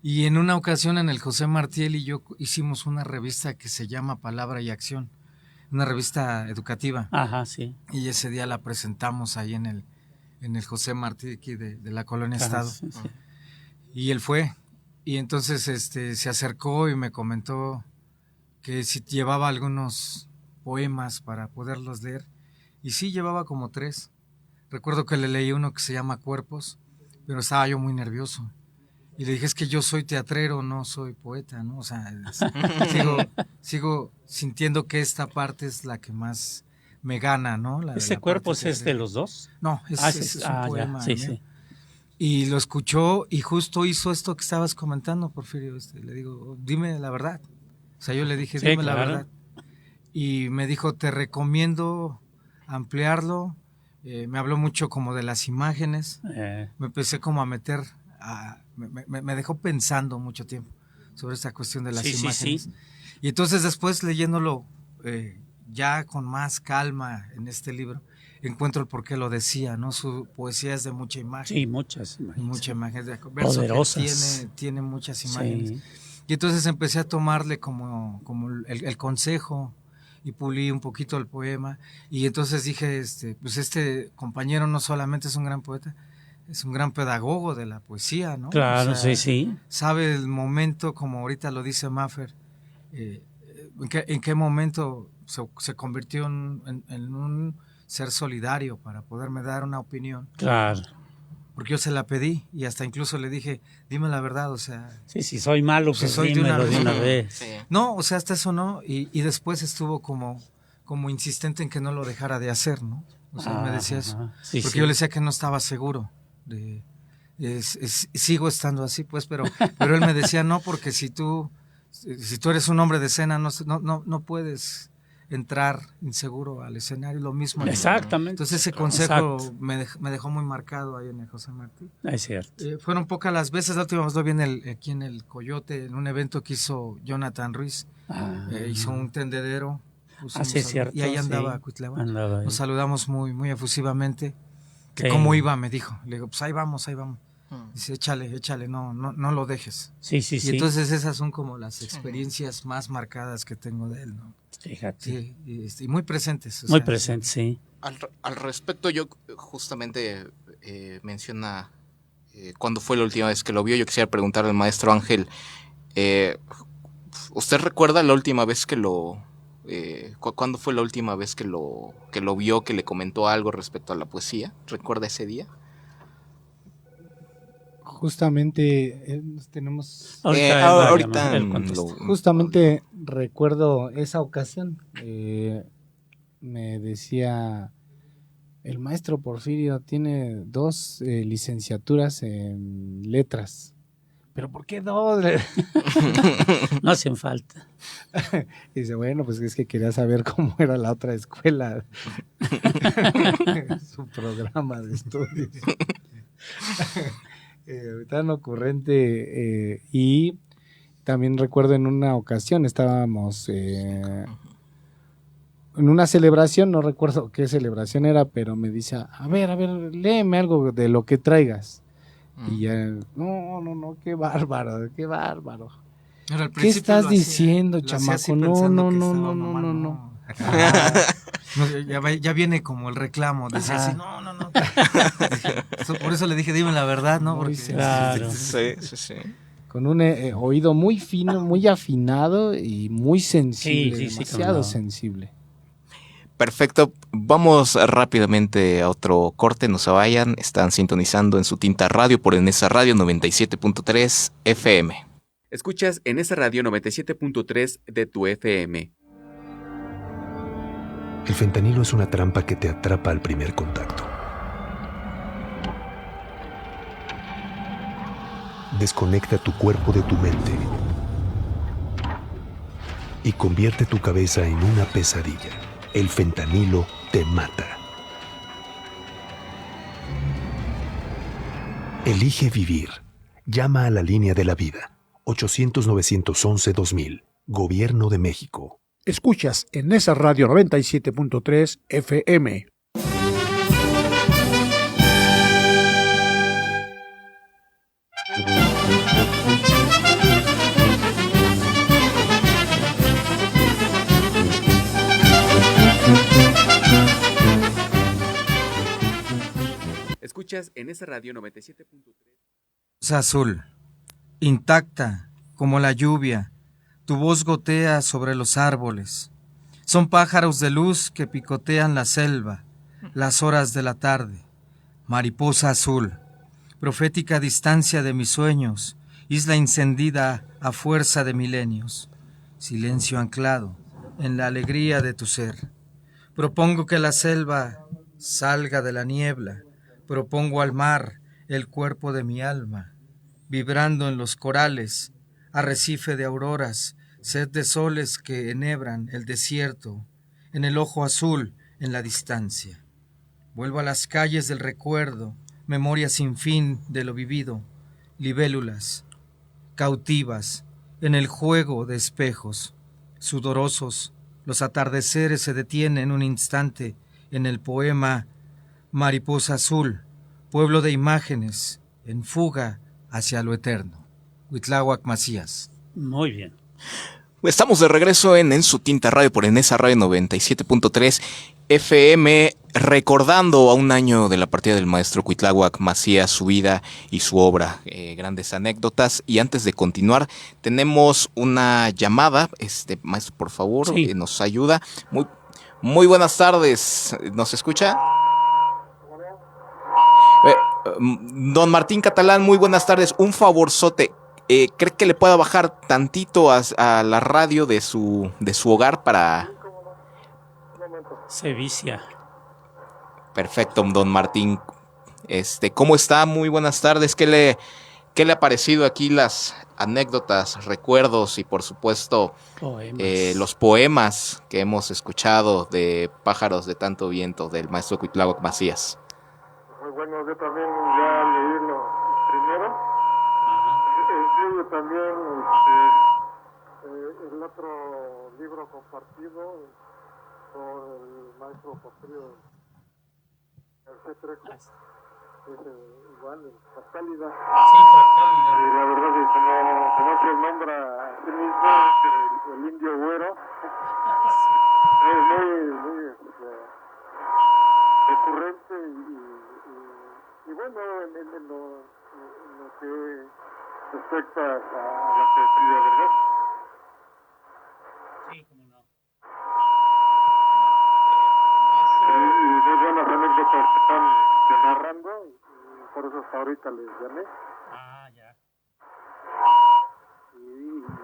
Y en una ocasión en el José Martiel y yo hicimos una revista que se llama Palabra y Acción, una revista educativa. Ajá, sí. Y ese día la presentamos ahí en el José Martí, aquí de la Colonia Estado. Sí. Y él fue. Y entonces se acercó y me comentó que si llevaba algunos poemas para poderlos leer. Y sí, llevaba como 3. Recuerdo que le leí uno que se llama Cuerpos, pero estaba yo muy nervioso. Y le dije, es que yo soy teatrero, no soy poeta, ¿no? O sea, sigo sintiendo que esta parte es la que más me gana, ¿no? ¿Ese Cuerpos es de los dos? No, es un poema. Ya. Sí. Y lo escuchó y justo hizo esto que estabas comentando, Porfirio. Le digo, dime la verdad. O sea, yo le dije, dime la verdad. Y me dijo, te recomiendo ampliarlo. Me habló mucho como de las imágenes. Me empecé como a meter... Me dejó pensando mucho tiempo sobre esta cuestión de las Sí, imágenes. sí. Y entonces después leyéndolo ya con más calma en este libro, encuentro el por qué lo decía, ¿no? Su poesía es de mucha imagen. Sí, muchas imágenes. Mucha imagen, Poderosas. tiene muchas imágenes. Sí. Y entonces empecé a tomarle como el consejo y pulí un poquito el poema. Y entonces dije, pues este compañero no solamente es un gran poeta, es un gran pedagogo de la poesía, ¿no? Claro, sí. Sabe el momento, como ahorita lo dice Maffer, en qué momento se convirtió en un ser solidario para poderme dar una opinión. Claro. Porque yo se la pedí y hasta incluso le dije, dime la verdad, o sea... Sí, si soy malo, pues dímelo de una vez. Sí. No, o sea, hasta eso no, y después estuvo como insistente en que no lo dejara de hacer, ¿no? O sea, me decía eso. Sí, porque yo le decía que no estaba seguro sigo estando así, pues, pero él me decía, no, porque si tú eres un hombre de escena, no puedes entrar inseguro al escenario, lo mismo. Exactamente. Entonces ese consejo me dejó muy marcado ahí en el José Martí. Es cierto. Fueron pocas las veces, la última vez lo vi aquí en el Coyote, en un evento que hizo Jonathan Ruiz, hizo un tendedero. Sí, es cierto. Y ahí andaba Cuitlava. Nos saludamos muy, muy efusivamente. Que cómo iba, me dijo. Le digo, pues ahí vamos. Dice, échale, no lo dejes. Sí. Y entonces esas son como las experiencias más marcadas que tengo de él, ¿no? Fíjate. Sí, y muy presentes. Muy presentes, sí. Al respecto, yo justamente menciona cuándo fue la última vez que lo vio. Yo quisiera preguntarle al maestro Ángel, ¿usted recuerda la última vez que lo... ¿cuándo fue la última vez que lo vio, que le comentó algo respecto a la poesía? ¿Recuerda ese día? Justamente tenemos... Ahorita justamente recuerdo esa ocasión. Me decía, el maestro Porfirio tiene 2 licenciaturas en letras. ¿Pero por qué 2? No hacen falta. Y dice, bueno, pues es que quería saber cómo era la otra escuela. Su programa de estudios. Tan ocurrente. Y también recuerdo en una ocasión estábamos en una celebración, no recuerdo qué celebración era, pero me dice, a ver, léeme algo de lo que traigas. Y ya, no, qué bárbaro. ¿Qué estás diciendo, chamaco? No. Ya viene como el reclamo, decía así, no. Por eso le dije, dime la verdad, ¿no? Porque, claro. Sí. Con un oído muy fino, muy afinado y muy sensible, demasiado sensible. Perfecto, vamos rápidamente a otro corte, no se vayan, están sintonizando en su Tinta Radio por Enesa Radio 97.3 FM. Escuchas Enesa Radio 97.3 de tu FM. El fentanilo es una trampa que te atrapa al primer contacto. Desconecta tu cuerpo de tu mente y convierte tu cabeza en una pesadilla. El fentanilo te mata. Elige vivir. Llama a la línea de la vida. 800-911-2000. Gobierno de México. Escuchas Enesa Radio 97.3 FM. Escuchas Enesa Radio 97.3. Azul, intacta como la lluvia, tu voz gotea sobre los árboles. Son pájaros de luz que picotean la selva, las horas de la tarde. Mariposa azul, profética distancia de mis sueños, isla encendida a fuerza de milenios. Silencio anclado en la alegría de tu ser. Propongo que la selva salga de la niebla. Propongo al mar el cuerpo de mi alma, vibrando en los corales, arrecife de auroras, sed de soles que enhebran el desierto, en el ojo azul, en la distancia. Vuelvo a las calles del recuerdo, memoria sin fin de lo vivido, libélulas, cautivas, en el juego de espejos, sudorosos, los atardeceres se detienen un instante en el poema Mariposa Azul, pueblo de imágenes, en fuga hacia lo eterno. Cuitláhuac Macías. Muy bien. Estamos de regreso en Su Tinta Radio por Enesa Radio 97.3 FM, recordando a un año de la partida del maestro Cuitláhuac Macías, su vida y su obra, grandes anécdotas. Y antes de continuar, tenemos una llamada. Maestro, por favor, sí. Nos ayuda. Muy buenas tardes. ¿Nos escucha? Don Martín Catalán, muy buenas tardes. Un favorzote. ¿Cree que le pueda bajar tantito a la radio de su hogar para...? Se vicia. Perfecto, don Martín. ¿Cómo está? Muy buenas tardes. ¿Qué le ha parecido aquí las anécdotas, recuerdos y por supuesto los poemas que hemos escuchado de Pájaros de Tanto Viento del maestro Cuitláhuac Macías? Muy bueno, yo también ya leí lo primero. También el otro libro compartido con el maestro Porfirio Trejo, es igual, Fractálida. Sí, Fractálida. Y la verdad es que como se nombra a sí mismo, el indio güero, es muy recurrente y bueno, en lo que respecta a la poesía, ¿verdad? Sí, cómo no. Y muy buenas anécdotas que están narrando, y por eso hasta ahorita les llamé. Ah, ya. Y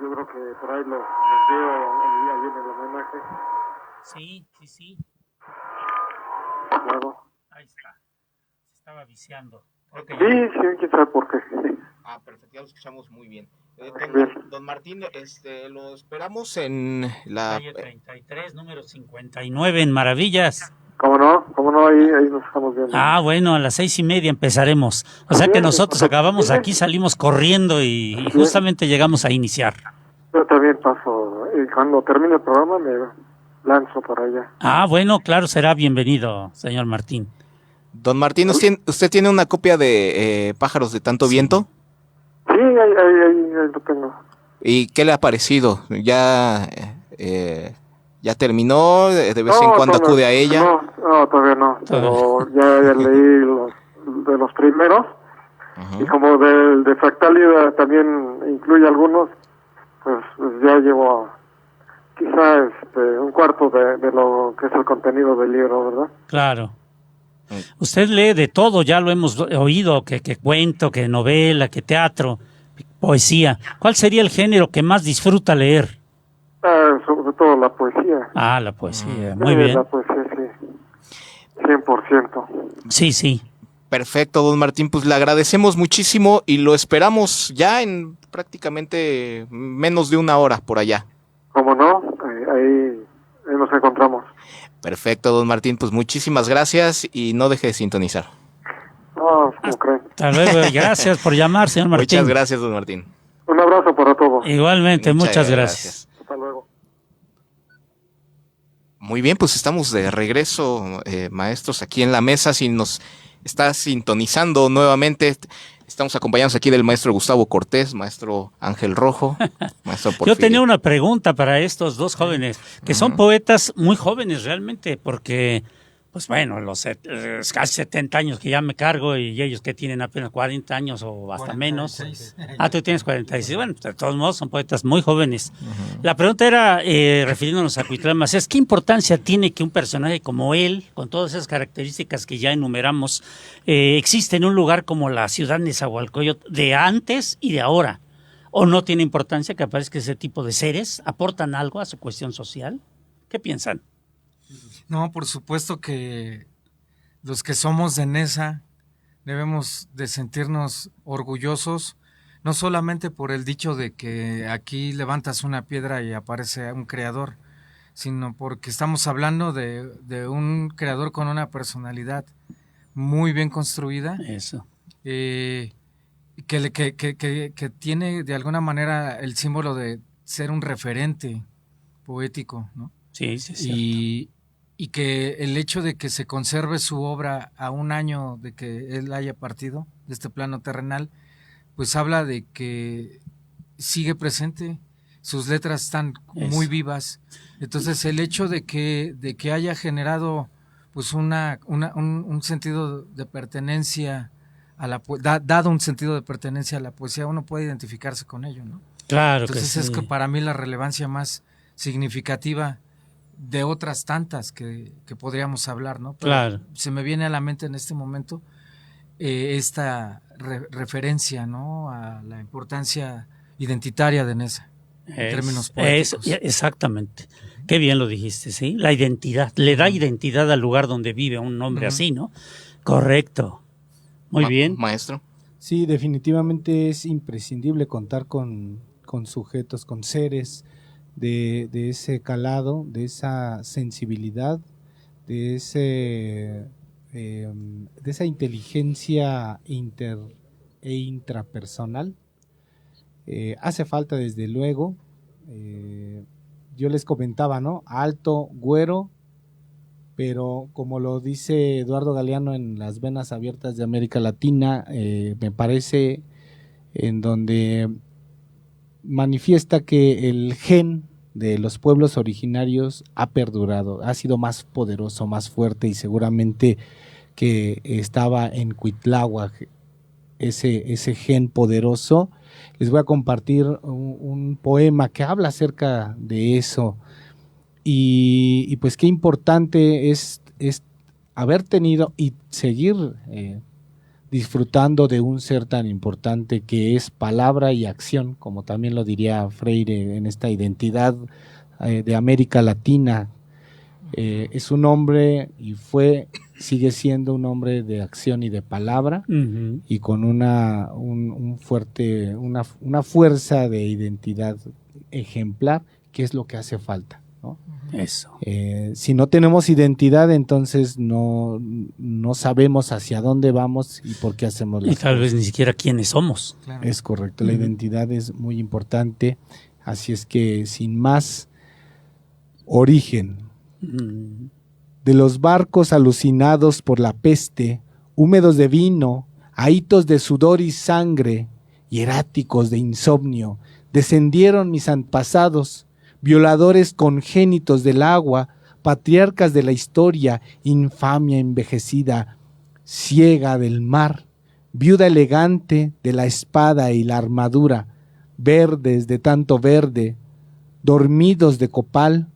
yo creo que por ahí los veo ahí en el homenaje. Sí. Claro. Ahí está. Se estaba viciando. Sí, quién sabe por qué. Ah, perfecto, ya lo escuchamos muy bien. Bien. Don Martín, lo esperamos en la... Calle 33, número 59, en Maravillas. ¿Cómo no? Ahí nos estamos viendo. Ah, bueno, a las 6:30 empezaremos. O sea que nosotros acabamos aquí, salimos corriendo y justamente llegamos a iniciar. Yo también paso, y cuando termine el programa me lanzo para allá. Ah, bueno, claro, será bienvenido, señor Martín. Don Martín, ¿usted tiene una copia de Pájaros de Tanto Viento? Sí, ahí lo tengo. ¿Y qué le ha parecido? ¿Ya terminó? ¿De vez en cuando acude a ella? No, todavía no. Pero ya leí los primeros. Y como de Fractálida también incluye algunos, pues ya llevo quizá un cuarto de lo que es el contenido del libro, ¿verdad? Claro. Usted lee de todo, ya lo hemos oído, que cuento, que novela, que teatro, poesía. ¿Cuál sería el género que más disfruta leer? Sobre todo la poesía. Ah, la poesía, muy bien. La poesía, sí. 100%. Sí. Perfecto, don Martín, pues le agradecemos muchísimo y lo esperamos ya en prácticamente menos de una hora por allá. ¿Cómo no? Ahí nos encontramos. Perfecto, don Martín, pues muchísimas gracias y no deje de sintonizar. No, ¿cómo creen? Hasta luego y gracias por llamar, señor Martín. Muchas gracias, don Martín. Un abrazo para todos. Igualmente, muchas gracias. Hasta luego. Muy bien, pues estamos de regreso, maestros, aquí en la mesa. Si nos está sintonizando nuevamente, estamos acompañados aquí del maestro Gustavo Cortés, maestro Ángel Rojo, maestro Porfirio. Yo tenía una pregunta para estos dos jóvenes, que son poetas muy jóvenes realmente, porque, pues bueno, los casi 70 años que ya me cargo y ellos que tienen apenas 40 años o hasta 46. Menos. Ah, tú tienes 46. Bueno, de todos modos son poetas muy jóvenes. La pregunta era, refiriéndonos a Cuitláhuac Macías, ¿qué importancia tiene que un personaje como él, con todas esas características que ya enumeramos, existe en un lugar como la ciudad de Nezahualcóyotl de antes y de ahora? ¿O no tiene importancia que aparezca ese tipo de seres? ¿Aportan algo a su cuestión social? ¿Qué piensan? No, por supuesto que los que somos de Nesa debemos de sentirnos orgullosos, no solamente por el dicho de que aquí levantas una piedra y aparece un creador, sino porque estamos hablando de un creador con una personalidad muy bien construida. Eso. Que que tiene de alguna manera el símbolo de ser un referente poético, ¿no? Sí, sí. Y que el hecho de que se conserve su obra a un año de que él haya partido de este plano terrenal, pues habla de que sigue presente, sus letras están muy vivas. Entonces el hecho de que haya generado pues un sentido de pertenencia dado un sentido de pertenencia a la poesía, uno puede identificarse con ello, ¿no? Claro. Entonces que sí. Es que para mí la relevancia más significativa de otras tantas que podríamos hablar, ¿no? Pero claro. Se me viene a la mente en este momento esta referencia, ¿no? A la importancia identitaria de Neza en términos poéticos. Exactamente. Qué bien lo dijiste, ¿sí? La identidad. Le da identidad al lugar donde vive un hombre así, ¿no? Correcto. Muy bien. Maestro. Sí, definitivamente es imprescindible contar con sujetos, con seres de ese calado, de esa sensibilidad, de esa inteligencia intrapersonal. Hace falta, desde luego. Yo les comentaba, ¿no? Alto, güero, pero como lo dice Eduardo Galeano en Las Venas Abiertas de América Latina, me parece, en donde manifiesta que el gen de los pueblos originarios ha perdurado, ha sido más poderoso, más fuerte, y seguramente que estaba en Cuitláhuac ese gen poderoso. Les voy a compartir un poema que habla acerca de eso. Y pues qué importante es haber tenido y seguir disfrutando de un ser tan importante que es palabra y acción, como también lo diría Freire en esta identidad de América Latina. Es un hombre y sigue siendo un hombre de acción y de palabra, y con una fuerza de identidad ejemplar, que es lo que hace falta, ¿no? Eso. Si no tenemos identidad, entonces no sabemos hacia dónde vamos y por qué hacemos las cosas. Y tal vez ni siquiera quiénes somos. Claro. Es correcto, la identidad es muy importante. Así es que, sin más, origen. De los barcos alucinados por la peste, húmedos de vino, ahitos de sudor y sangre, hieráticos de insomnio, descendieron mis antepasados, violadores congénitos del agua, patriarcas de la historia, infamia envejecida, ciega del mar, viuda elegante de la espada y la armadura, verdes de tanto verde, dormidos de copal,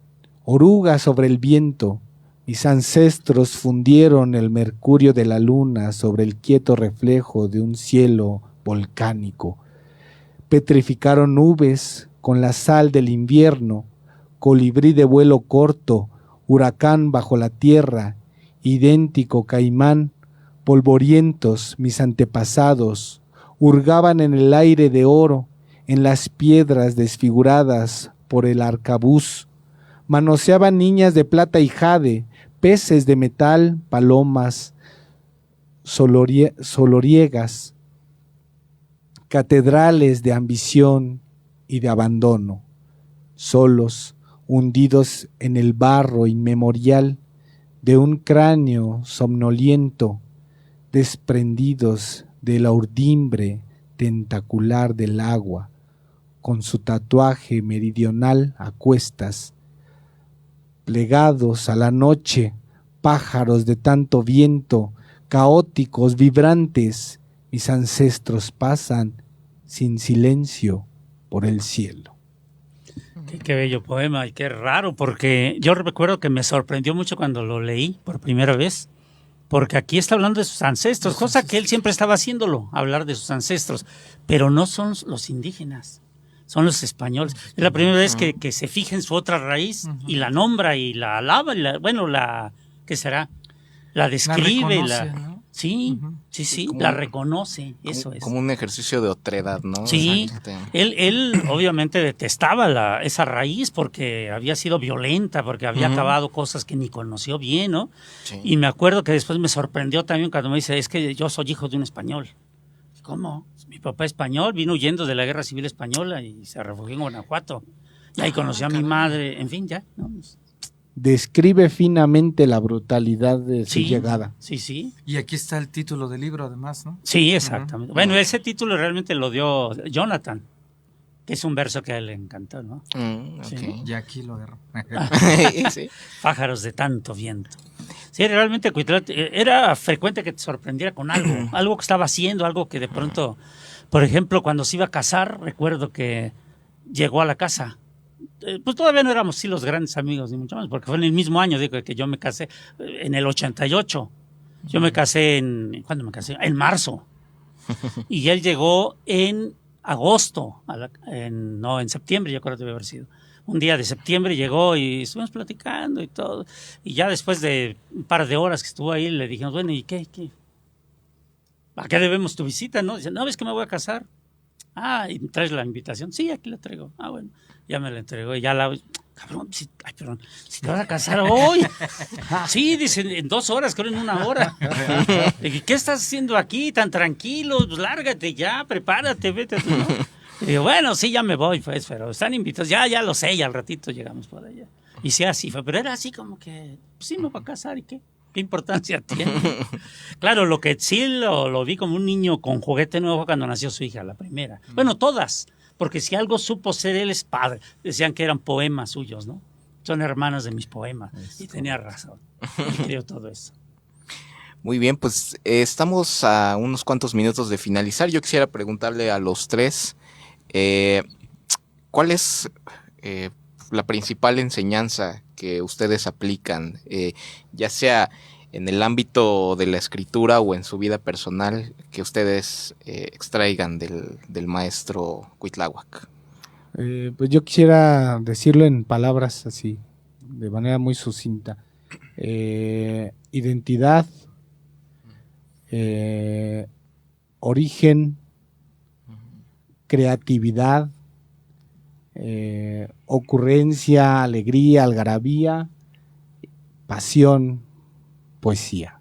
orugas sobre el viento. Mis ancestros fundieron el mercurio de la luna sobre el quieto reflejo de un cielo volcánico. Petrificaron nubes con la sal del invierno, colibrí de vuelo corto, huracán bajo la tierra, idéntico caimán, polvorientos mis antepasados, hurgaban en el aire de oro, en las piedras desfiguradas por el arcabuz, manoseaban niñas de plata y jade, peces de metal, palomas, soloriegas, catedrales de ambición y de abandono, solos, hundidos en el barro inmemorial de un cráneo somnoliento, desprendidos de la urdimbre tentacular del agua, con su tatuaje meridional a cuestas, plegados a la noche, pájaros de tanto viento, caóticos, vibrantes, mis ancestros pasan sin silencio por el cielo. Qué bello poema y qué raro, porque yo recuerdo que me sorprendió mucho cuando lo leí por primera vez, porque aquí está hablando de sus ancestros, cosa que él siempre estaba haciéndolo, hablar de sus ancestros, pero no son los indígenas, son los españoles. Es la primera vez que se fija en su otra raíz y la nombra y la alaba, ¿qué será? La describe, la reconoce, ¿no? Sí, sí, como, la reconoce, eso es. Como un ejercicio de otredad, ¿no? Sí, él obviamente detestaba esa raíz porque había sido violenta, porque había acabado cosas que ni conoció bien, ¿no? Sí. Y me acuerdo que después me sorprendió también cuando me dice, es que yo soy hijo de un español. ¿Cómo? Mi papá español, vino huyendo de la Guerra Civil Española y se refugió en Guanajuato. Y ahí conoció a mi madre, en fin, ya. ¿No? Describe finamente la brutalidad de su llegada. Sí, sí. Y aquí está el título del libro, además, ¿no? Sí, exactamente. Bueno, ese título realmente lo dio Jonathan, que es un verso que a él le encantó, ¿no? Okay. Sí. Y aquí lo agarró. Sí. Pájaros de tanto viento. Sí, realmente era frecuente que te sorprendiera con algo que estaba haciendo, algo que de pronto, por ejemplo, cuando se iba a casar, recuerdo que llegó a la casa. Pues todavía no éramos sí los grandes amigos, ni mucho más, porque fue en el mismo año, digo, que yo me casé, en el 88. Yo me casé ¿cuándo me casé? En marzo. Y él llegó en agosto, en septiembre, yo creo que debe haber sido. Un día de septiembre llegó y estuvimos platicando y todo. Y ya después de un par de horas que estuvo ahí, le dijimos, bueno, ¿y qué? ¿A qué debemos tu visita? No, dice, no, ves que me voy a casar. Ah, ¿y traes la invitación? Sí, aquí la traigo. Ah, bueno, ya me la entregó y ya cabrón, si te vas a casar hoy. Sí, dice, en 2 horas, creo en 1 hora. Dije, ¿qué estás haciendo aquí tan tranquilo? Pues lárgate ya, prepárate, vete. ¿No? Y digo, bueno, sí, ya me voy, pues, pero están invitados. Ya lo sé, y al ratito llegamos por allá. Y sí, así fue, pero era así como que, pues sí, me voy a casar, ¿y qué? ¿Qué importancia tiene? Claro, lo que sí lo vi como un niño con juguete nuevo cuando nació su hija, la primera. Bueno, todas, porque si algo supo ser él es padre. Decían que eran poemas suyos, ¿no? Son hermanas de mis poemas. Y tenía razón. Y creo todo eso. Muy bien, pues estamos a unos cuantos minutos de finalizar. Yo quisiera preguntarle a los tres, ¿cuál es la principal enseñanza que ustedes aplican, ya sea en el ámbito de la escritura o en su vida personal, que ustedes extraigan del maestro Cuitláhuac? Pues yo quisiera decirlo en palabras así, de manera muy sucinta. Identidad, origen, creatividad, ocurrencia, alegría, algarabía, pasión, poesía.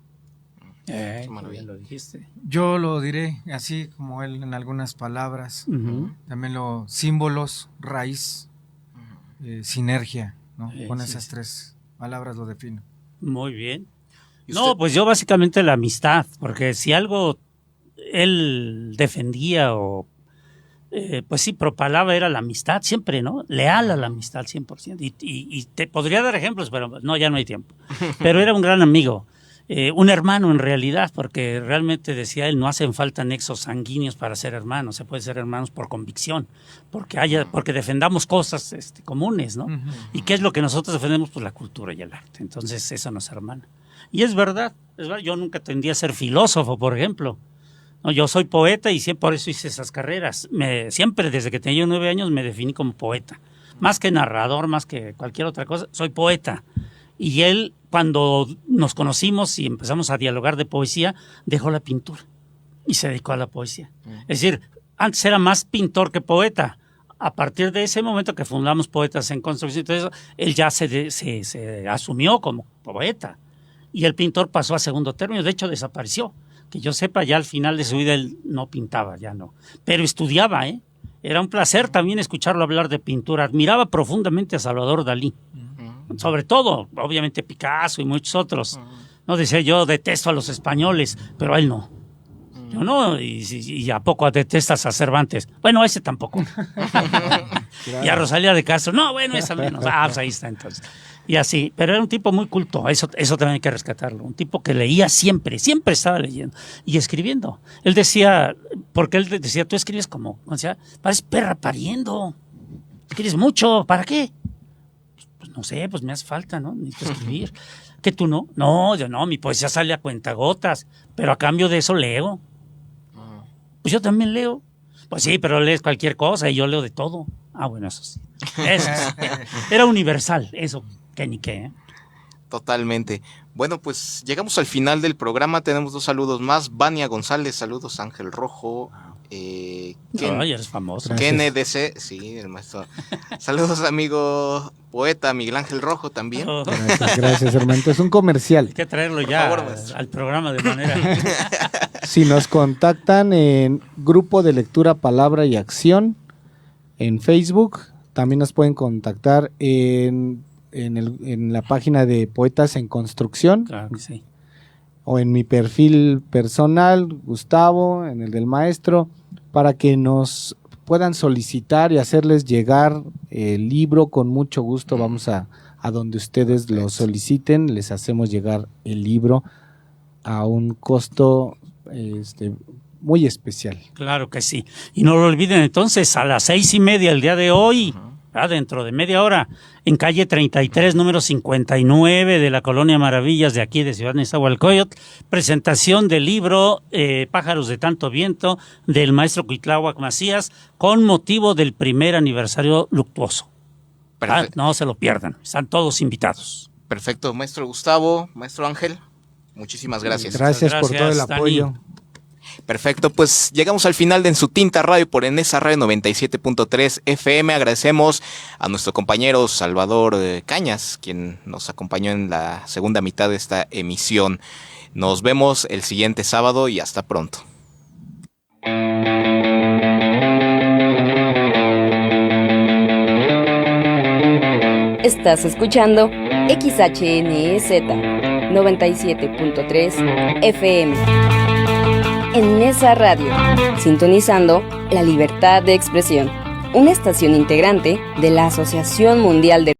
Bien lo dijiste. Yo lo diré así como él en algunas palabras. También los símbolos, raíz, sinergia, ¿no? Con esas 3 palabras lo defino. Muy bien. No, pues yo básicamente la amistad, porque si algo él defendía o pues sí, propalaba era la amistad siempre, ¿no? Leal a la amistad 100%. Y te podría dar ejemplos, pero no, ya no hay tiempo. Pero era un gran amigo, un hermano en realidad, porque realmente decía él, no hacen falta nexos sanguíneos para ser hermanos, se puede ser hermanos por convicción, porque defendamos cosas comunes, ¿no? ¿Y qué es lo que nosotros defendemos? Pues la cultura y el arte. Entonces eso nos hermana. Y es verdad, yo nunca tendí a ser filósofo, por ejemplo. No, yo soy poeta y siempre por eso hice esas carreras. Siempre desde que tenía 9 años me definí como poeta. Más que narrador, más que cualquier otra cosa, soy poeta. Y él, cuando nos conocimos y empezamos a dialogar de poesía, dejó la pintura y se dedicó a la poesía. Es decir, antes era más pintor que poeta. A partir de ese momento que fundamos Poetas en Construcción y todo eso, él ya se asumió como poeta. Y el pintor pasó a segundo término, de hecho desapareció. Que yo sepa, ya al final de su vida él no pintaba, ya no. Pero estudiaba, ¿eh? Era un placer también escucharlo hablar de pintura. Admiraba profundamente a Salvador Dalí. Sobre todo, obviamente, Picasso y muchos otros. No decía, yo detesto a los españoles, pero a él no. Yo no, y ¿a poco detestas a Cervantes? Bueno, ese tampoco. Y a Rosalía de Castro, no, bueno, esa menos. Pues ahí está entonces. Y así, pero era un tipo muy culto, eso también hay que rescatarlo. Un tipo que leía siempre estaba leyendo y escribiendo. Él decía, porque él decía, tú escribes como, o sea, pareces perra pariendo. Escribes mucho, ¿para qué? Pues no sé, pues me hace falta, ¿no? Necesito escribir. ¿Que tú no? No, yo no, mi poesía sale a cuentagotas, pero a cambio de eso leo. Pues yo también leo. Pues sí, pero lees cualquier cosa y yo leo de todo. Ah, bueno, eso sí. Eso sí. Era universal, eso, que ni qué, ¿eh? Totalmente. Bueno, pues llegamos al final del programa. Tenemos 2 saludos más. Vania González, saludos. Ángel Rojo. Eres famoso. KNDC, sí, el maestro. Saludos, amigo poeta Miguel Ángel Rojo también. Gracias, hermano. Es un comercial. Hay que traerlo ya al programa de manera. Si nos contactan en Grupo de Lectura Palabra y Acción en Facebook, también nos pueden contactar en la página de Poetas en Construcción. Claro que sí. O en mi perfil personal, Gustavo, en el del maestro, para que nos puedan solicitar y hacerles llegar el libro. Con mucho gusto vamos a donde ustedes lo soliciten, les hacemos llegar el libro a un costo muy especial. Claro que sí. Y no lo olviden entonces, a las 6:30 el día de hoy, dentro de media hora, en calle 33, número 59 de la Colonia Maravillas de aquí de Ciudad Nezahualcóyotl, presentación del libro Pájaros de Tanto Viento del maestro Cuitláhuac Macías con motivo del primer aniversario luctuoso. No se lo pierdan, están todos invitados. Perfecto, maestro Gustavo, maestro Ángel, muchísimas gracias. Gracias por todo el apoyo. Dani. Perfecto, pues llegamos al final de En Su Tinta Radio por Enesa Radio 97.3 FM. Agradecemos a nuestro compañero Salvador Cañas, quien nos acompañó en la segunda mitad de esta emisión. Nos vemos el siguiente sábado y hasta pronto. Estás escuchando XHNEZ 97.3 FM. En Nesa Radio, sintonizando la libertad de expresión, una estación integrante de la Asociación Mundial de